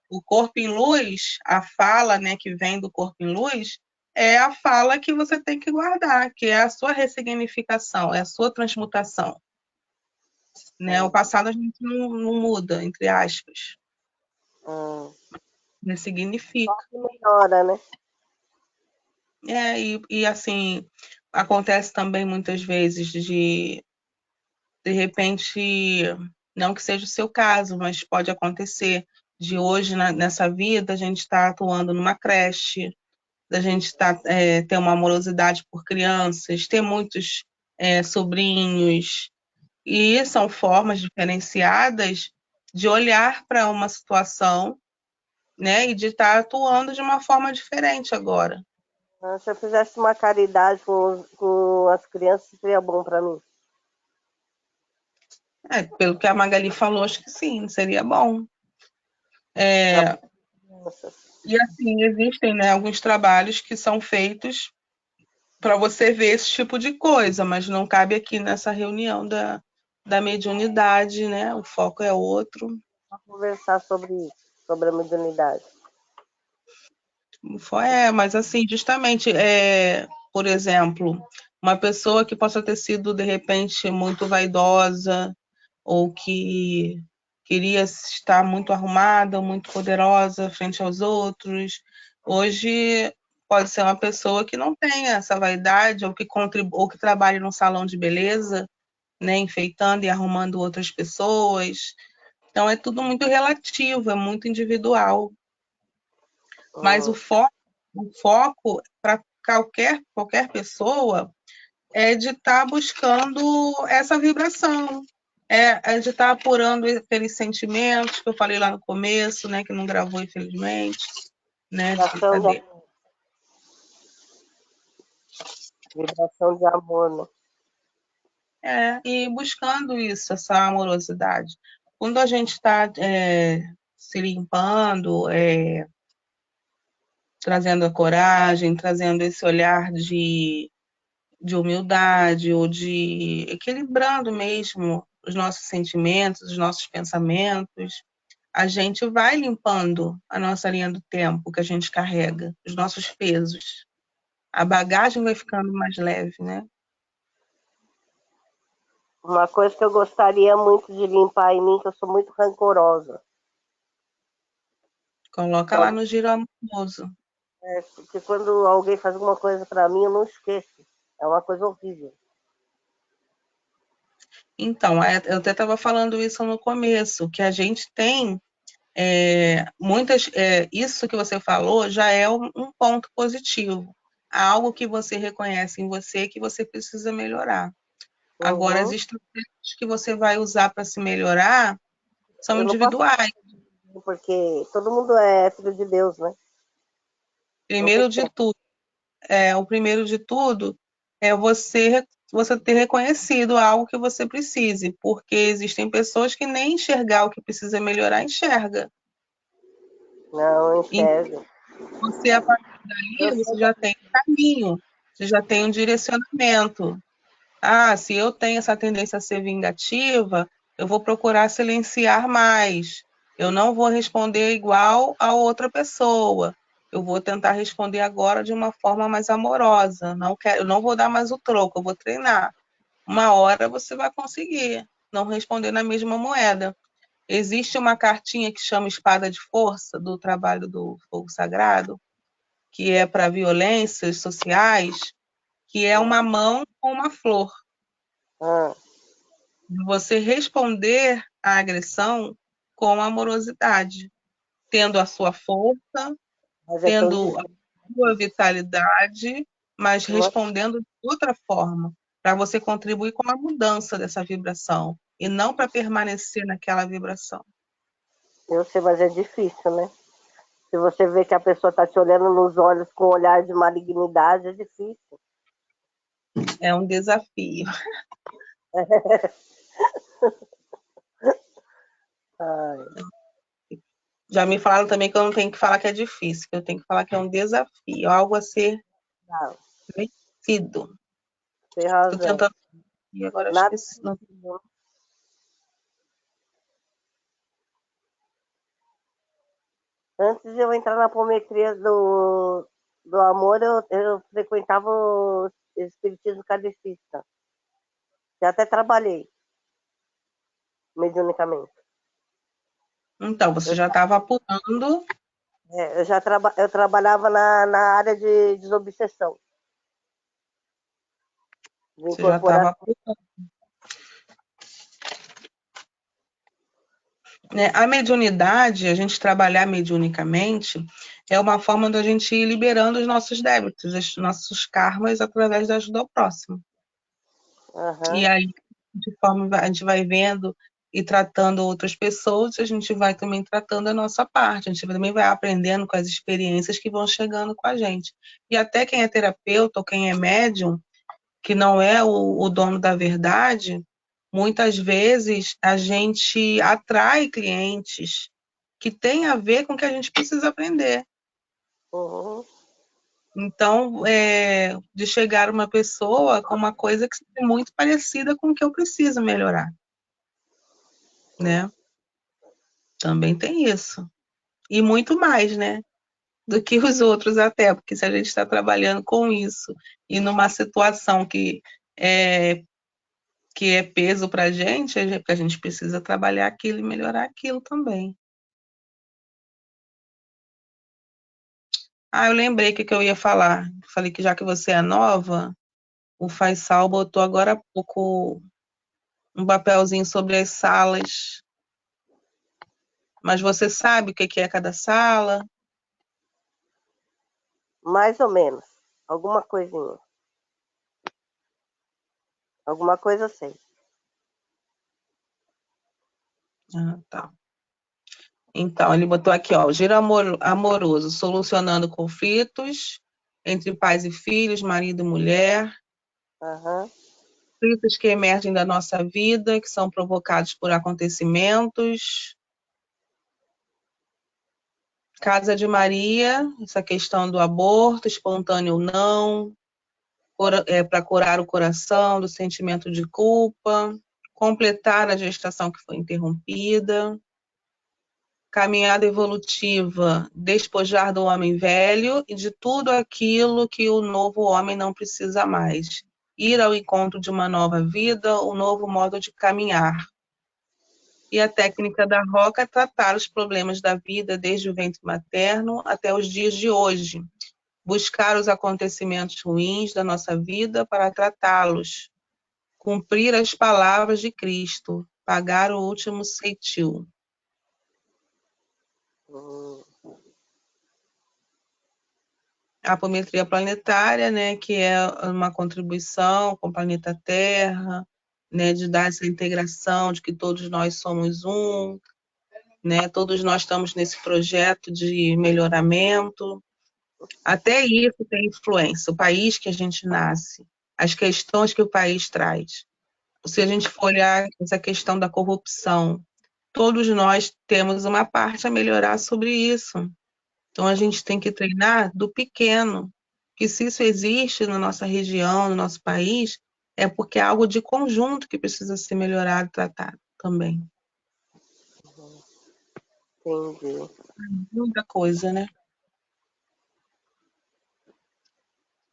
O corpo em luz, a fala, né, que vem do corpo em luz, é a fala que você tem que guardar, que é a sua ressignificação, é a sua transmutação. Né? O passado a gente não muda, entre aspas. Ressignifica. Só que melhora, né? E assim, acontece também muitas vezes de repente, não que seja o seu caso, mas pode acontecer de hoje, nessa vida, a gente está atuando numa creche, da gente ter uma amorosidade por crianças, ter muitos sobrinhos, e são formas diferenciadas de olhar para uma situação, né, e de estar atuando de uma forma diferente agora. Se eu fizesse uma caridade com as crianças, seria bom para mim. Pelo que a Magali falou, acho que sim, seria bom. E assim, existem, né, alguns trabalhos que são feitos para você ver esse tipo de coisa, mas não cabe aqui nessa reunião da mediunidade, né? O foco é outro. Vamos conversar sobre isso, sobre a mediunidade. Mas assim, justamente, por exemplo, uma pessoa que possa ter sido, de repente, muito vaidosa, ou que queria estar muito arrumada, muito poderosa frente aos outros, hoje pode ser uma pessoa que não tenha essa vaidade, ou que trabalhe num salão de beleza, né, enfeitando e arrumando outras pessoas. Então, é tudo muito relativo, é muito individual. Mas o foco para qualquer pessoa é de estar buscando essa vibração, de estar apurando aqueles sentimentos que eu falei lá no começo, né, que não gravou, infelizmente. Né, vibração de amor, né? E buscando isso, essa amorosidade. Quando a gente está se limpando, trazendo a coragem, trazendo esse olhar de humildade, ou equilibrando mesmo os nossos sentimentos, os nossos pensamentos, a gente vai limpando a nossa linha do tempo que a gente carrega, os nossos pesos. A bagagem vai ficando mais leve, né? Uma coisa que eu gostaria muito de limpar em mim, que eu sou muito rancorosa. Coloca lá no giro amoroso. Porque quando alguém faz alguma coisa para mim, eu não esqueço. É uma coisa horrível. Então, eu até estava falando isso no começo, que a gente tem isso que você falou já é um ponto positivo. Algo que você reconhece em você que você precisa melhorar. Agora, as estratégias que você vai usar para se melhorar são individuais. Porque todo mundo é filho de Deus, né? O primeiro de tudo é você ter reconhecido algo que você precise, porque existem pessoas que nem enxergar o que precisa melhorar, enxerga. Não, enxerga. Você, a partir daí, você já tem um caminho, você já tem um direcionamento. Se eu tenho essa tendência a ser vingativa, eu vou procurar silenciar mais. Eu não vou responder igual a outra pessoa. Eu vou tentar responder agora de uma forma mais amorosa. Eu não vou dar mais o troco, eu vou treinar. Uma hora você vai conseguir não responder na mesma moeda. Existe uma cartinha que chama Espada de Força, do trabalho do Fogo Sagrado, que é para violências sociais, que é uma mão com uma flor. Você responder à agressão com amorosidade, tendo a sua força, tendo a sua vitalidade, mas respondendo de outra forma, para você contribuir com a mudança dessa vibração, e não para permanecer naquela vibração. Eu sei, mas é difícil, né? Se você vê que a pessoa está te olhando nos olhos com um olhar de malignidade, é difícil. É um desafio. Já me falaram também que eu não tenho que falar que é difícil, que eu tenho que falar que é um desafio, algo a ser vencido. Tem razão. Estou tentando... E agora eu esqueci. Não. Antes de eu entrar na apometria do amor, eu frequentava o espiritismo kardecista. Já até trabalhei mediunicamente. Então, você já estava apurando... Eu trabalhava na área de desobsessão. Você já estava apurando. A mediunidade, a gente trabalhar mediunicamente, é uma forma da gente ir liberando os nossos débitos, os nossos karmas, através da ajuda ao próximo. E aí, a gente vai vendo e tratando outras pessoas, a gente vai também tratando a nossa parte, a gente também vai aprendendo com as experiências que vão chegando com a gente. E até quem é terapeuta ou quem é médium, que não é o dono da verdade, muitas vezes a gente atrai clientes que têm a ver com o que a gente precisa aprender. Então, de chegar uma pessoa com uma coisa que é muito parecida com o que eu preciso melhorar, né? Também tem isso. E muito mais, né? Do que os outros até, porque se a gente está trabalhando com isso e numa situação que é peso para a gente precisa trabalhar aquilo e melhorar aquilo também. Eu lembrei o que eu ia falar. Falei que já que você é nova, o Faisal botou agora há pouco um papelzinho sobre as salas. Mas você sabe o que é cada sala? Mais ou menos. Alguma coisinha. Alguma coisa eu sei. Tá. Então, ele botou aqui, ó, o giro amoroso, solucionando conflitos entre pais e filhos, marido e mulher. Conflitos que emergem da nossa vida, que são provocados por acontecimentos. Casa de Maria, essa questão do aborto, espontâneo ou não, para curar o coração do sentimento de culpa, completar a gestação que foi interrompida. caminhada evolutiva, despojar do homem velho e de tudo aquilo que o novo homem não precisa mais. Ir ao encontro de uma nova vida, um novo modo de caminhar. E a técnica da Roca é tratar os problemas da vida desde o ventre materno até os dias de hoje. Buscar os acontecimentos ruins da nossa vida para tratá-los. Cumprir as palavras de Cristo. Pagar o último ceitil. A apometria planetária, né, que é uma contribuição com o planeta Terra, né, de dar essa integração de que todos nós somos um, né, todos nós estamos nesse projeto de melhoramento. Até isso tem influência, o país que a gente nasce, as questões que o país traz. Se a gente for olhar essa questão da corrupção, todos nós temos uma parte a melhorar sobre isso. Então, a gente tem que treinar do pequeno, que se isso existe na nossa região, no nosso país, é porque é algo de conjunto que precisa ser melhorado e tratado também. Entendi. Muita coisa, né?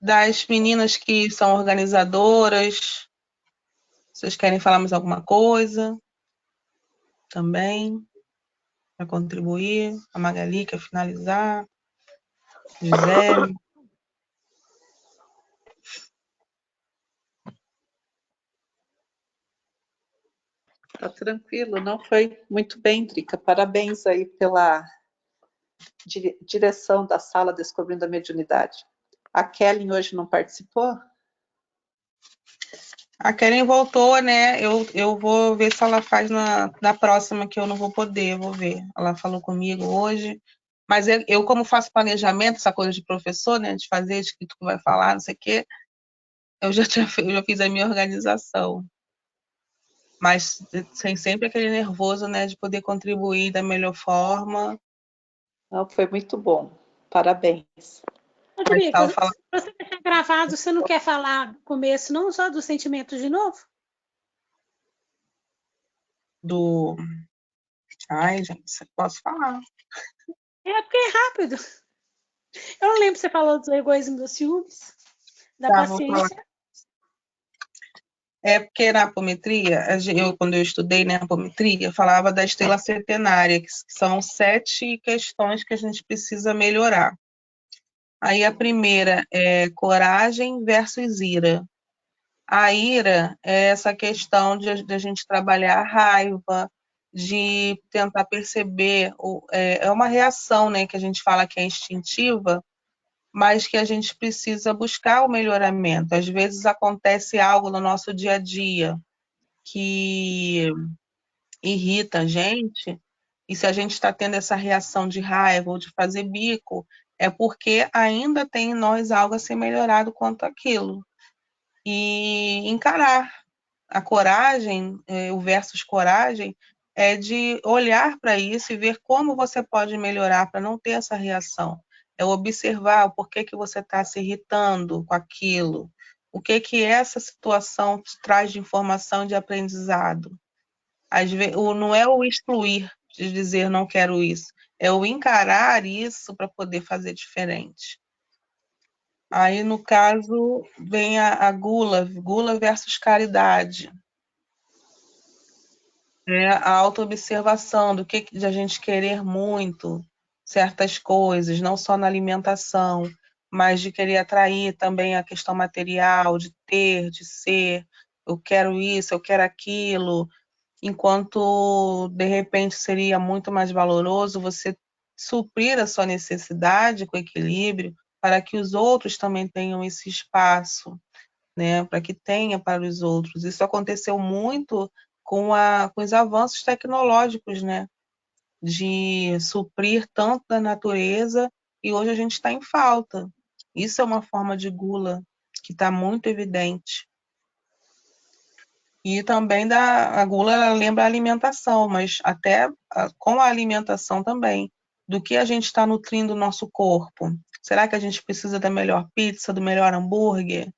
Das meninas que são organizadoras, vocês querem falar mais alguma coisa? Também, para contribuir. A Magali quer finalizar. Gisele. Tá tranquilo, não foi muito bem, Drica. Parabéns aí pela direção da sala Descobrindo a Mediunidade. A Kellen hoje não participou? A Karen voltou, né? Eu vou ver se ela faz na próxima, que eu não vou poder, vou ver. Ela falou comigo hoje. Mas eu como faço planejamento, essa coisa de professor, né? De fazer, de que tu vai falar, não sei o quê, eu já fiz a minha organização. Mas sem sempre aquele nervoso, né? De poder contribuir da melhor forma. Não, foi muito bom. Parabéns. Drica, você deixar gravado, você não quer falar no começo, não só do sentimento de novo? Ai, gente, posso falar. É porque é rápido. Eu não lembro se você falou do egoísmo, dos ciúmes, da paciência. É porque na apometria, quando eu estudei na apometria, falava da estrela centenária, que são 7 questões que a gente precisa melhorar. Aí a primeira é coragem versus ira. A ira é essa questão de a gente trabalhar a raiva, de tentar perceber, é uma reação, né, que a gente fala que é instintiva, mas que a gente precisa buscar o melhoramento. Às vezes acontece algo no nosso dia a dia que irrita a gente, e se a gente está tendo essa reação de raiva ou de fazer bico, é porque ainda tem em nós algo a ser melhorado quanto àquilo. E encarar. A coragem, o versus coragem, é de olhar para isso e ver como você pode melhorar para não ter essa reação. É observar o porquê que você está se irritando com aquilo, o que essa situação traz de informação e de aprendizado. Às vezes, não é o excluir, de dizer não quero isso, é o encarar isso para poder fazer diferente. Aí, no caso, vem a gula versus caridade. É a autoobservação do que de a gente querer muito certas coisas, não só na alimentação, mas de querer atrair também a questão material, de ter, de ser, eu quero isso, eu quero aquilo, enquanto de repente seria muito mais valoroso você suprir a sua necessidade com equilíbrio para que os outros também tenham esse espaço, né, para que tenha para os outros. Isso aconteceu muito com os avanços tecnológicos, né, de suprir tanto da natureza, e hoje a gente está em falta. Isso é uma forma de gula que está muito evidente. E também a gula, ela lembra a alimentação, mas até com a alimentação também. Do que a gente está nutrindo o nosso corpo? Será que a gente precisa da melhor pizza, do melhor hambúrguer?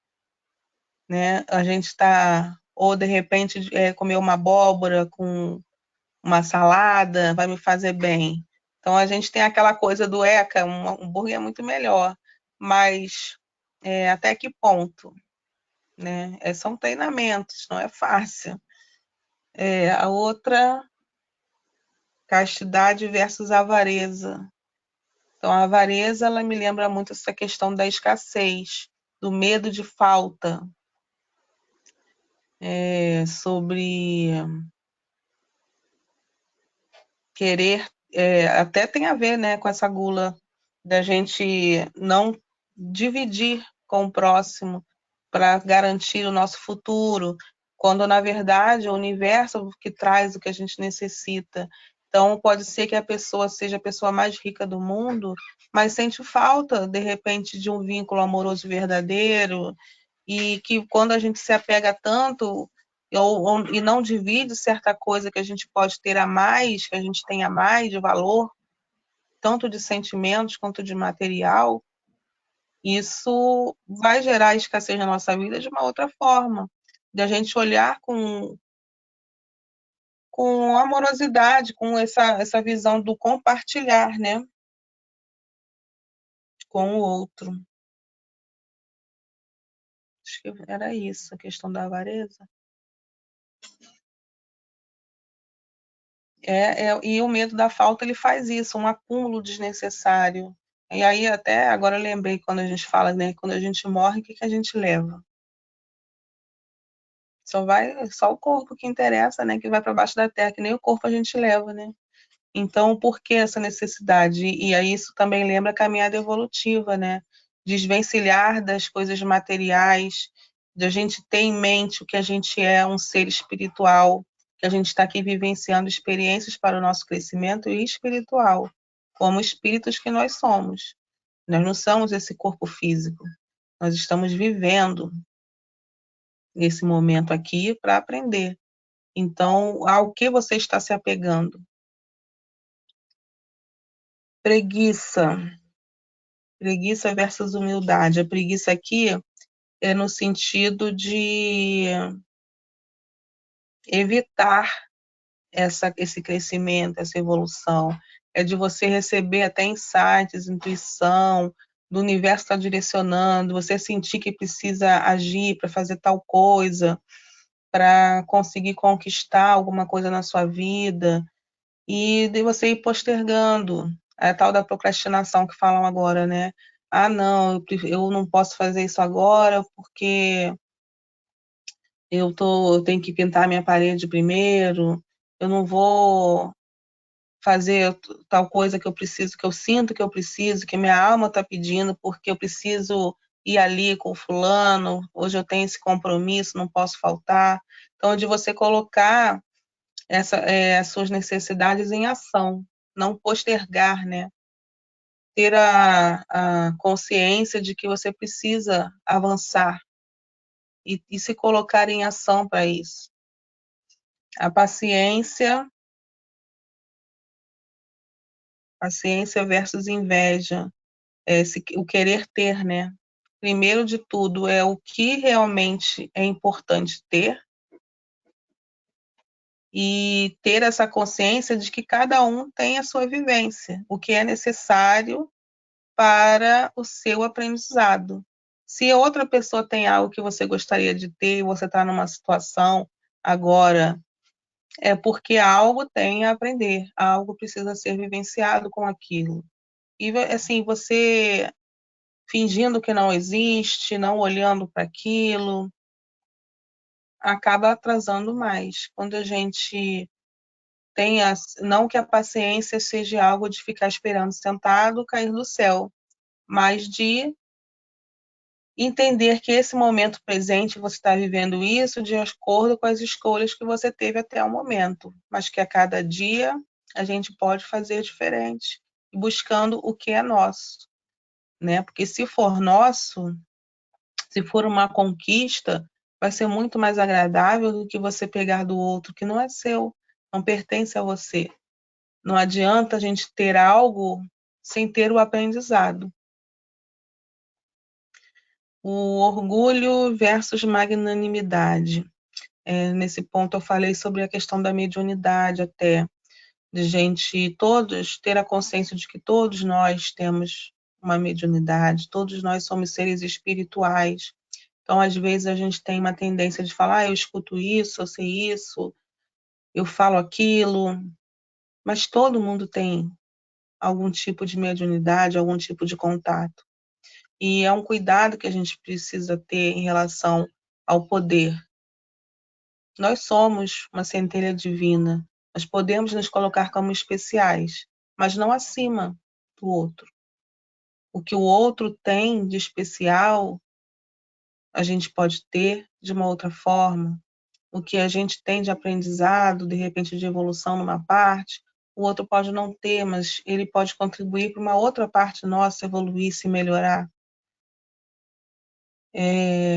Né? A gente está, ou de repente comer uma abóbora com uma salada vai me fazer bem. Então, a gente tem aquela coisa do ECA, um hambúrguer é muito melhor, mas até que ponto? Né? São treinamentos, não é fácil. A outra, castidade versus avareza. Então, a avareza, ela me lembra muito essa questão da escassez, do medo de falta, sobre querer, até tem a ver, né, com essa gula da gente não dividir com o próximo para garantir o nosso futuro, quando, na verdade, é o universo que traz o que a gente necessita. Então, pode ser que a pessoa seja a pessoa mais rica do mundo, mas sente falta, de repente, de um vínculo amoroso verdadeiro, e que quando a gente se apega tanto e não divide certa coisa que a gente pode ter a mais, que a gente tem a mais de valor, tanto de sentimentos quanto de material, isso vai gerar escassez na nossa vida de uma outra forma, de a gente olhar com amorosidade, com essa visão do compartilhar, né, com o outro. Acho que era isso, a questão da avareza. E o medo da falta, ele faz isso, um acúmulo desnecessário. E aí, até agora eu lembrei, quando a gente fala, né, quando a gente morre, o que a gente leva? Só o corpo que interessa, né, que vai para baixo da terra, que nem o corpo a gente leva, né? Então, por que essa necessidade? E aí isso também lembra a caminhada evolutiva, né? Desvencilhar das coisas materiais, de a gente ter em mente o que a gente é, um ser espiritual, que a gente está aqui vivenciando experiências para o nosso crescimento espiritual, como espíritos que nós somos. Nós não somos esse corpo físico, nós estamos vivendo nesse momento aqui para aprender. Então, ao que você está se apegando? Preguiça versus humildade. A preguiça aqui é no sentido de evitar esse crescimento, essa evolução. É de você receber até insights, intuição, do universo está direcionando, você sentir que precisa agir para fazer tal coisa, para conseguir conquistar alguma coisa na sua vida, e de você ir postergando. A tal da procrastinação que falam agora, né? Ah, não, eu não posso fazer isso agora porque eu tenho que pintar minha parede primeiro, eu não vou fazer tal coisa que eu preciso, que eu sinto que eu preciso, que minha alma está pedindo, porque eu preciso ir ali com fulano, hoje eu tenho esse compromisso, não posso faltar. Então, de você colocar as suas necessidades em ação, não postergar, né? Ter a consciência de que você precisa avançar e se colocar em ação para isso. A paciência versus inveja, o querer ter, né? Primeiro de tudo é o que realmente é importante ter, e ter essa consciência de que cada um tem a sua vivência, o que é necessário para o seu aprendizado. Se outra pessoa tem algo que você gostaria de ter e você está numa situação agora, é porque algo tem a aprender, algo precisa ser vivenciado com aquilo. E, assim, você fingindo que não existe, não olhando para aquilo, acaba atrasando mais. Quando a gente tem não que a paciência seja algo de ficar esperando sentado cair do céu, mas de entender que esse momento presente você está vivendo isso de acordo com as escolhas que você teve até o momento, mas que a cada dia a gente pode fazer diferente, buscando o que é nosso, né? Porque se for nosso, se for uma conquista, vai ser muito mais agradável do que você pegar do outro que não é seu, não pertence a você. Não adianta a gente ter algo sem ter o aprendizado. O orgulho versus magnanimidade. Nesse ponto eu falei sobre a questão da mediunidade até. de gente, todos, ter a consciência de que todos nós temos uma mediunidade, todos nós somos seres espirituais. Então, às vezes, a gente tem uma tendência de falar, eu escuto isso, eu sei isso, eu falo aquilo, mas todo mundo tem algum tipo de mediunidade, algum tipo de contato. E é um cuidado que a gente precisa ter em relação ao poder. Nós somos uma centelha divina, nós podemos nos colocar como especiais, mas não acima do outro. O que o outro tem de especial, a gente pode ter de uma outra forma. O que a gente tem de aprendizado, de repente de evolução numa parte, o outro pode não ter, mas ele pode contribuir para uma outra parte nossa evoluir, se melhorar. E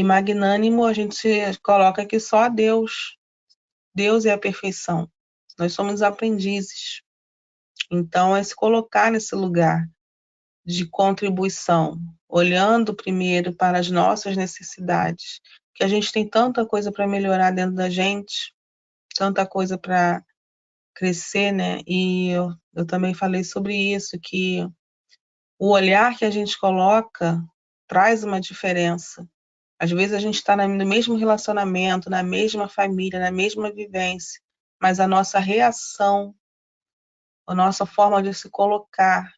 magnânimo a gente coloca que só Deus é a perfeição. Nós somos aprendizes. Então, é se colocar nesse lugar de contribuição, olhando primeiro para as nossas necessidades, que a gente tem tanta coisa para melhorar dentro da gente, tanta coisa para crescer, né? E eu também falei sobre isso, que o olhar que a gente coloca traz uma diferença. Às vezes a gente está no mesmo relacionamento, na mesma família, na mesma vivência, mas a nossa reação, a nossa forma de se colocar,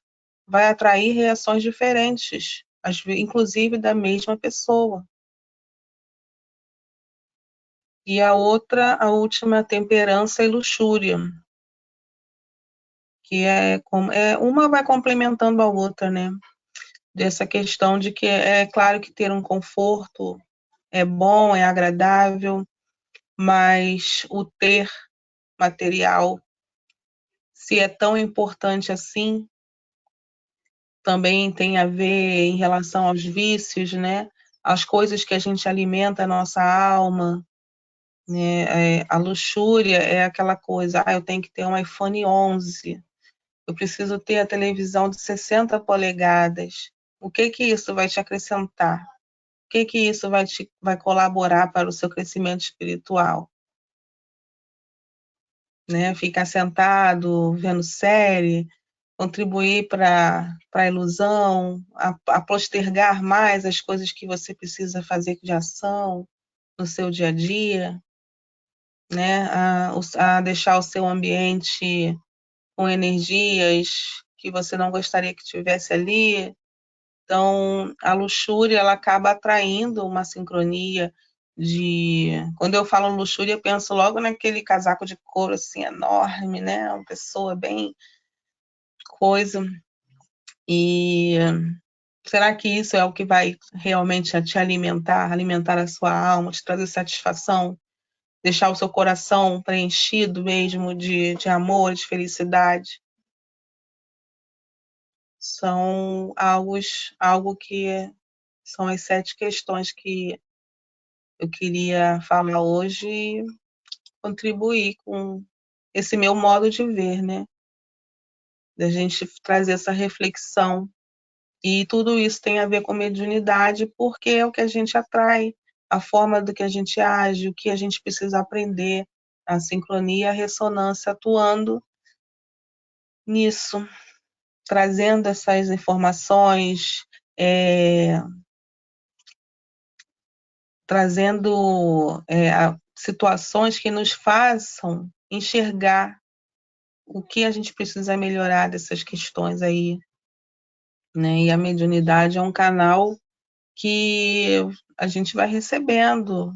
vai atrair reações diferentes, inclusive da mesma pessoa. E a última, temperança e luxúria, que uma vai complementando a outra, né? Dessa questão de que é claro que ter um conforto é bom, é agradável, mas o ter material, se é tão importante assim, também tem a ver em relação aos vícios, né? As coisas que a gente alimenta a nossa alma, né? A luxúria é aquela coisa, eu tenho que ter um iPhone 11, eu preciso ter a televisão de 60 polegadas. O que isso vai te acrescentar? O que isso vai colaborar para o seu crescimento espiritual? Né? Ficar sentado, vendo série, contribuir para a ilusão, a postergar mais as coisas que você precisa fazer de ação no seu dia a dia, né? A deixar o seu ambiente com energias que você não gostaria que tivesse ali. Então, a luxúria, ela acaba atraindo uma sincronia Quando eu falo luxúria, eu penso logo naquele casaco de couro, assim, enorme, né? Uma pessoa bem coisa. E será que isso é o que vai realmente te alimentar a sua alma, te trazer satisfação, deixar o seu coração preenchido mesmo de amor, de felicidade? São algo que são as 7 questões que eu queria falar hoje e contribuir com esse meu modo de ver, né? Da gente trazer essa reflexão. E tudo isso tem a ver com mediunidade, porque é o que a gente atrai, a forma do que a gente age, o que a gente precisa aprender, a sincronia, a ressonância atuando nisso, trazendo essas informações, trazendo situações que nos façam enxergar o que a gente precisa melhorar dessas questões aí, né? E a mediunidade é um canal que a gente vai recebendo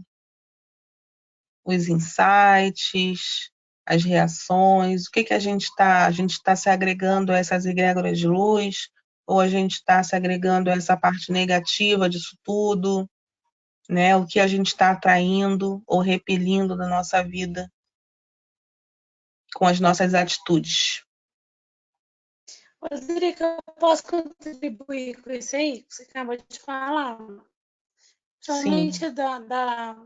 os insights, as reações, o que a gente está se agregando a essas egrégoras de luz, ou a gente está se agregando a essa parte negativa disso tudo, né? O que a gente está atraindo ou repelindo na nossa vida com as nossas atitudes. Rodrigo, eu posso contribuir com isso aí que você acabou de falar? Somente da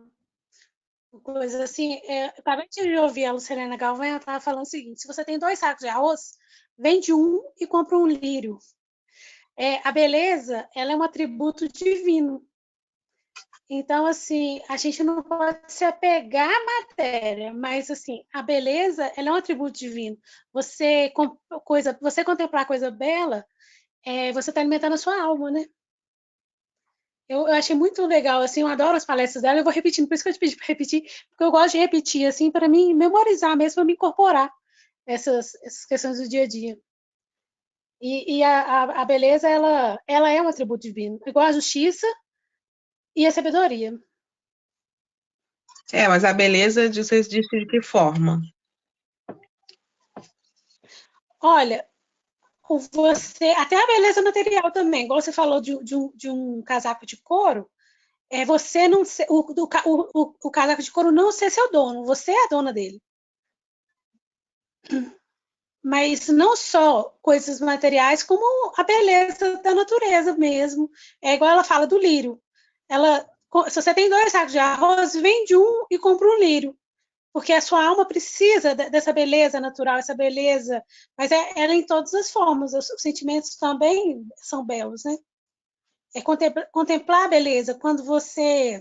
coisa assim, eu acabei de ouvir a Lucilena Galvão, ela estava falando o seguinte: se você tem 2 sacos de arroz, vende um e compra um lírio. A beleza, ela é um atributo divino. Então, assim, a gente não pode se apegar à matéria, mas, assim, a beleza, ela é um atributo divino. Você contemplar coisa bela, você está alimentando a sua alma, né? Eu achei muito legal, assim, eu adoro as palestras dela, eu vou repetindo, por isso que eu te pedi para repetir, porque eu gosto de repetir, assim, para mim memorizar mesmo, para me incorporar essas questões do dia a dia. E a beleza, ela é um atributo divino, igual a justiça e a sabedoria. Mas a beleza, vocês dizem de que forma? Olha, até a beleza material também, igual você falou de um casaco de couro, você não ser, o casaco de couro não ser seu dono, você é a dona dele. Mas não só coisas materiais, como a beleza da natureza mesmo. É igual ela fala do lírio. Se você tem 2 sacos de arroz, vende um e compra um lírio. Porque a sua alma precisa dessa beleza natural, essa beleza. Mas ela em todas as formas. Os sentimentos também são belos, né? É contemplar a beleza. Quando você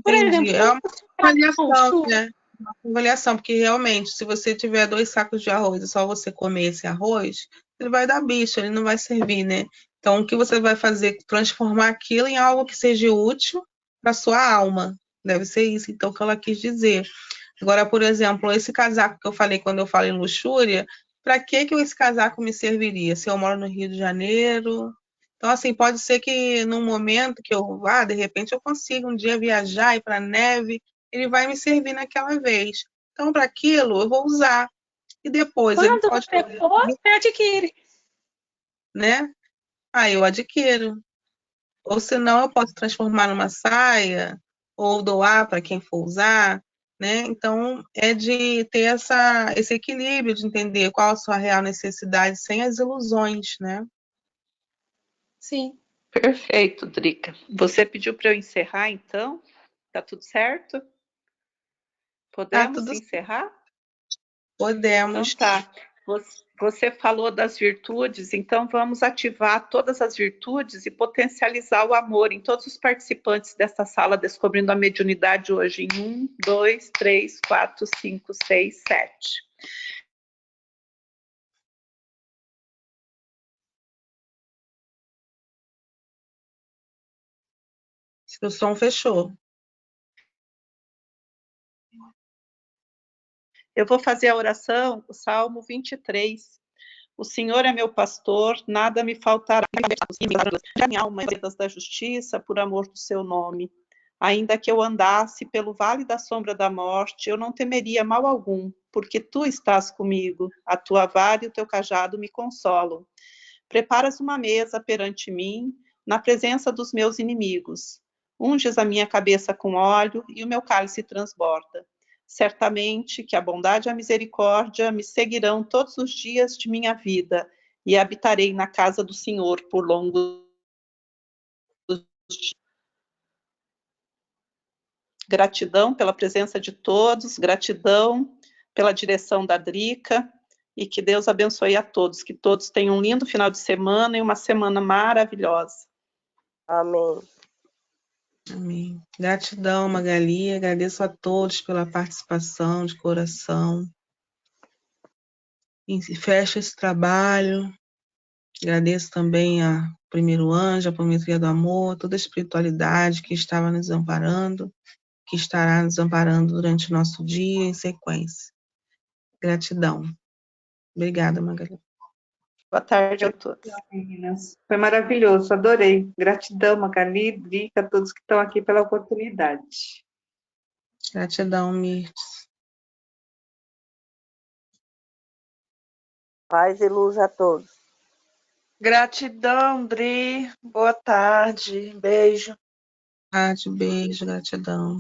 por Entendi. exemplo, É uma um avaliação, chuva, né? Uma avaliação, porque realmente, se você tiver 2 sacos de arroz e só você comer esse arroz, ele vai dar bicho, ele não vai servir, né? Então, o que você vai fazer? Transformar aquilo em algo que seja útil para sua alma. Deve ser isso, então, que ela quis dizer. Agora, por exemplo, esse casaco que eu falei quando eu falei em luxúria, para que esse casaco me serviria? Se eu moro no Rio de Janeiro? Então, assim, pode ser que num momento que eu vá, de repente eu consiga um dia viajar, ir para a neve, ele vai me servir naquela vez. Então, para aquilo, eu vou usar. E depois ele quando pode, você for, você adquire. né? Aí eu adquiro. Ou senão eu posso transformar numa saia, ou doar para quem for usar, né? Então, é de ter esse equilíbrio, de entender qual a sua real necessidade, sem as ilusões, né? Sim. Perfeito, Drica. Você pediu para eu encerrar, então? Tá tudo certo? Podemos Tudo encerrar? podemos. Então tá. Você falou das virtudes, então vamos ativar todas as virtudes e potencializar o amor em todos os participantes desta sala Descobrindo a Mediunidade hoje em 1, 2, 3, 4, 5, 6, 7. O som fechou. Eu vou fazer a oração, o Salmo 23. O Senhor é meu pastor, nada me faltará. A minha alma da justiça, por amor do seu nome. Ainda que eu andasse pelo vale da sombra da morte, eu não temeria mal algum, porque tu estás comigo. A tua vara e o teu cajado me consolam. Preparas uma mesa perante mim, na presença dos meus inimigos. Unges a minha cabeça com óleo e o meu cálice transborda. Certamente que a bondade e a misericórdia me seguirão todos os dias de minha vida e habitarei na casa do Senhor por longos dias. Gratidão pela presença de todos, gratidão pela direção da Drica e que Deus abençoe a todos, que todos tenham um lindo final de semana e uma semana maravilhosa. Amém. Amém. Gratidão, Magali. Agradeço a todos pela participação de coração. E fecho esse trabalho. Agradeço também a Primeiro Anjo, a Prometria do Amor, toda a espiritualidade que estava nos amparando, que estará nos amparando durante o nosso dia em sequência. Gratidão. Obrigada, Magali. Boa tarde a todos. Meninas. Foi maravilhoso, adorei. Gratidão, Magali, Drica, a todos que estão aqui pela oportunidade. Gratidão, Mirtes. Paz e luz a todos. Gratidão, Dri. Boa tarde. Beijo. Beijo, gratidão.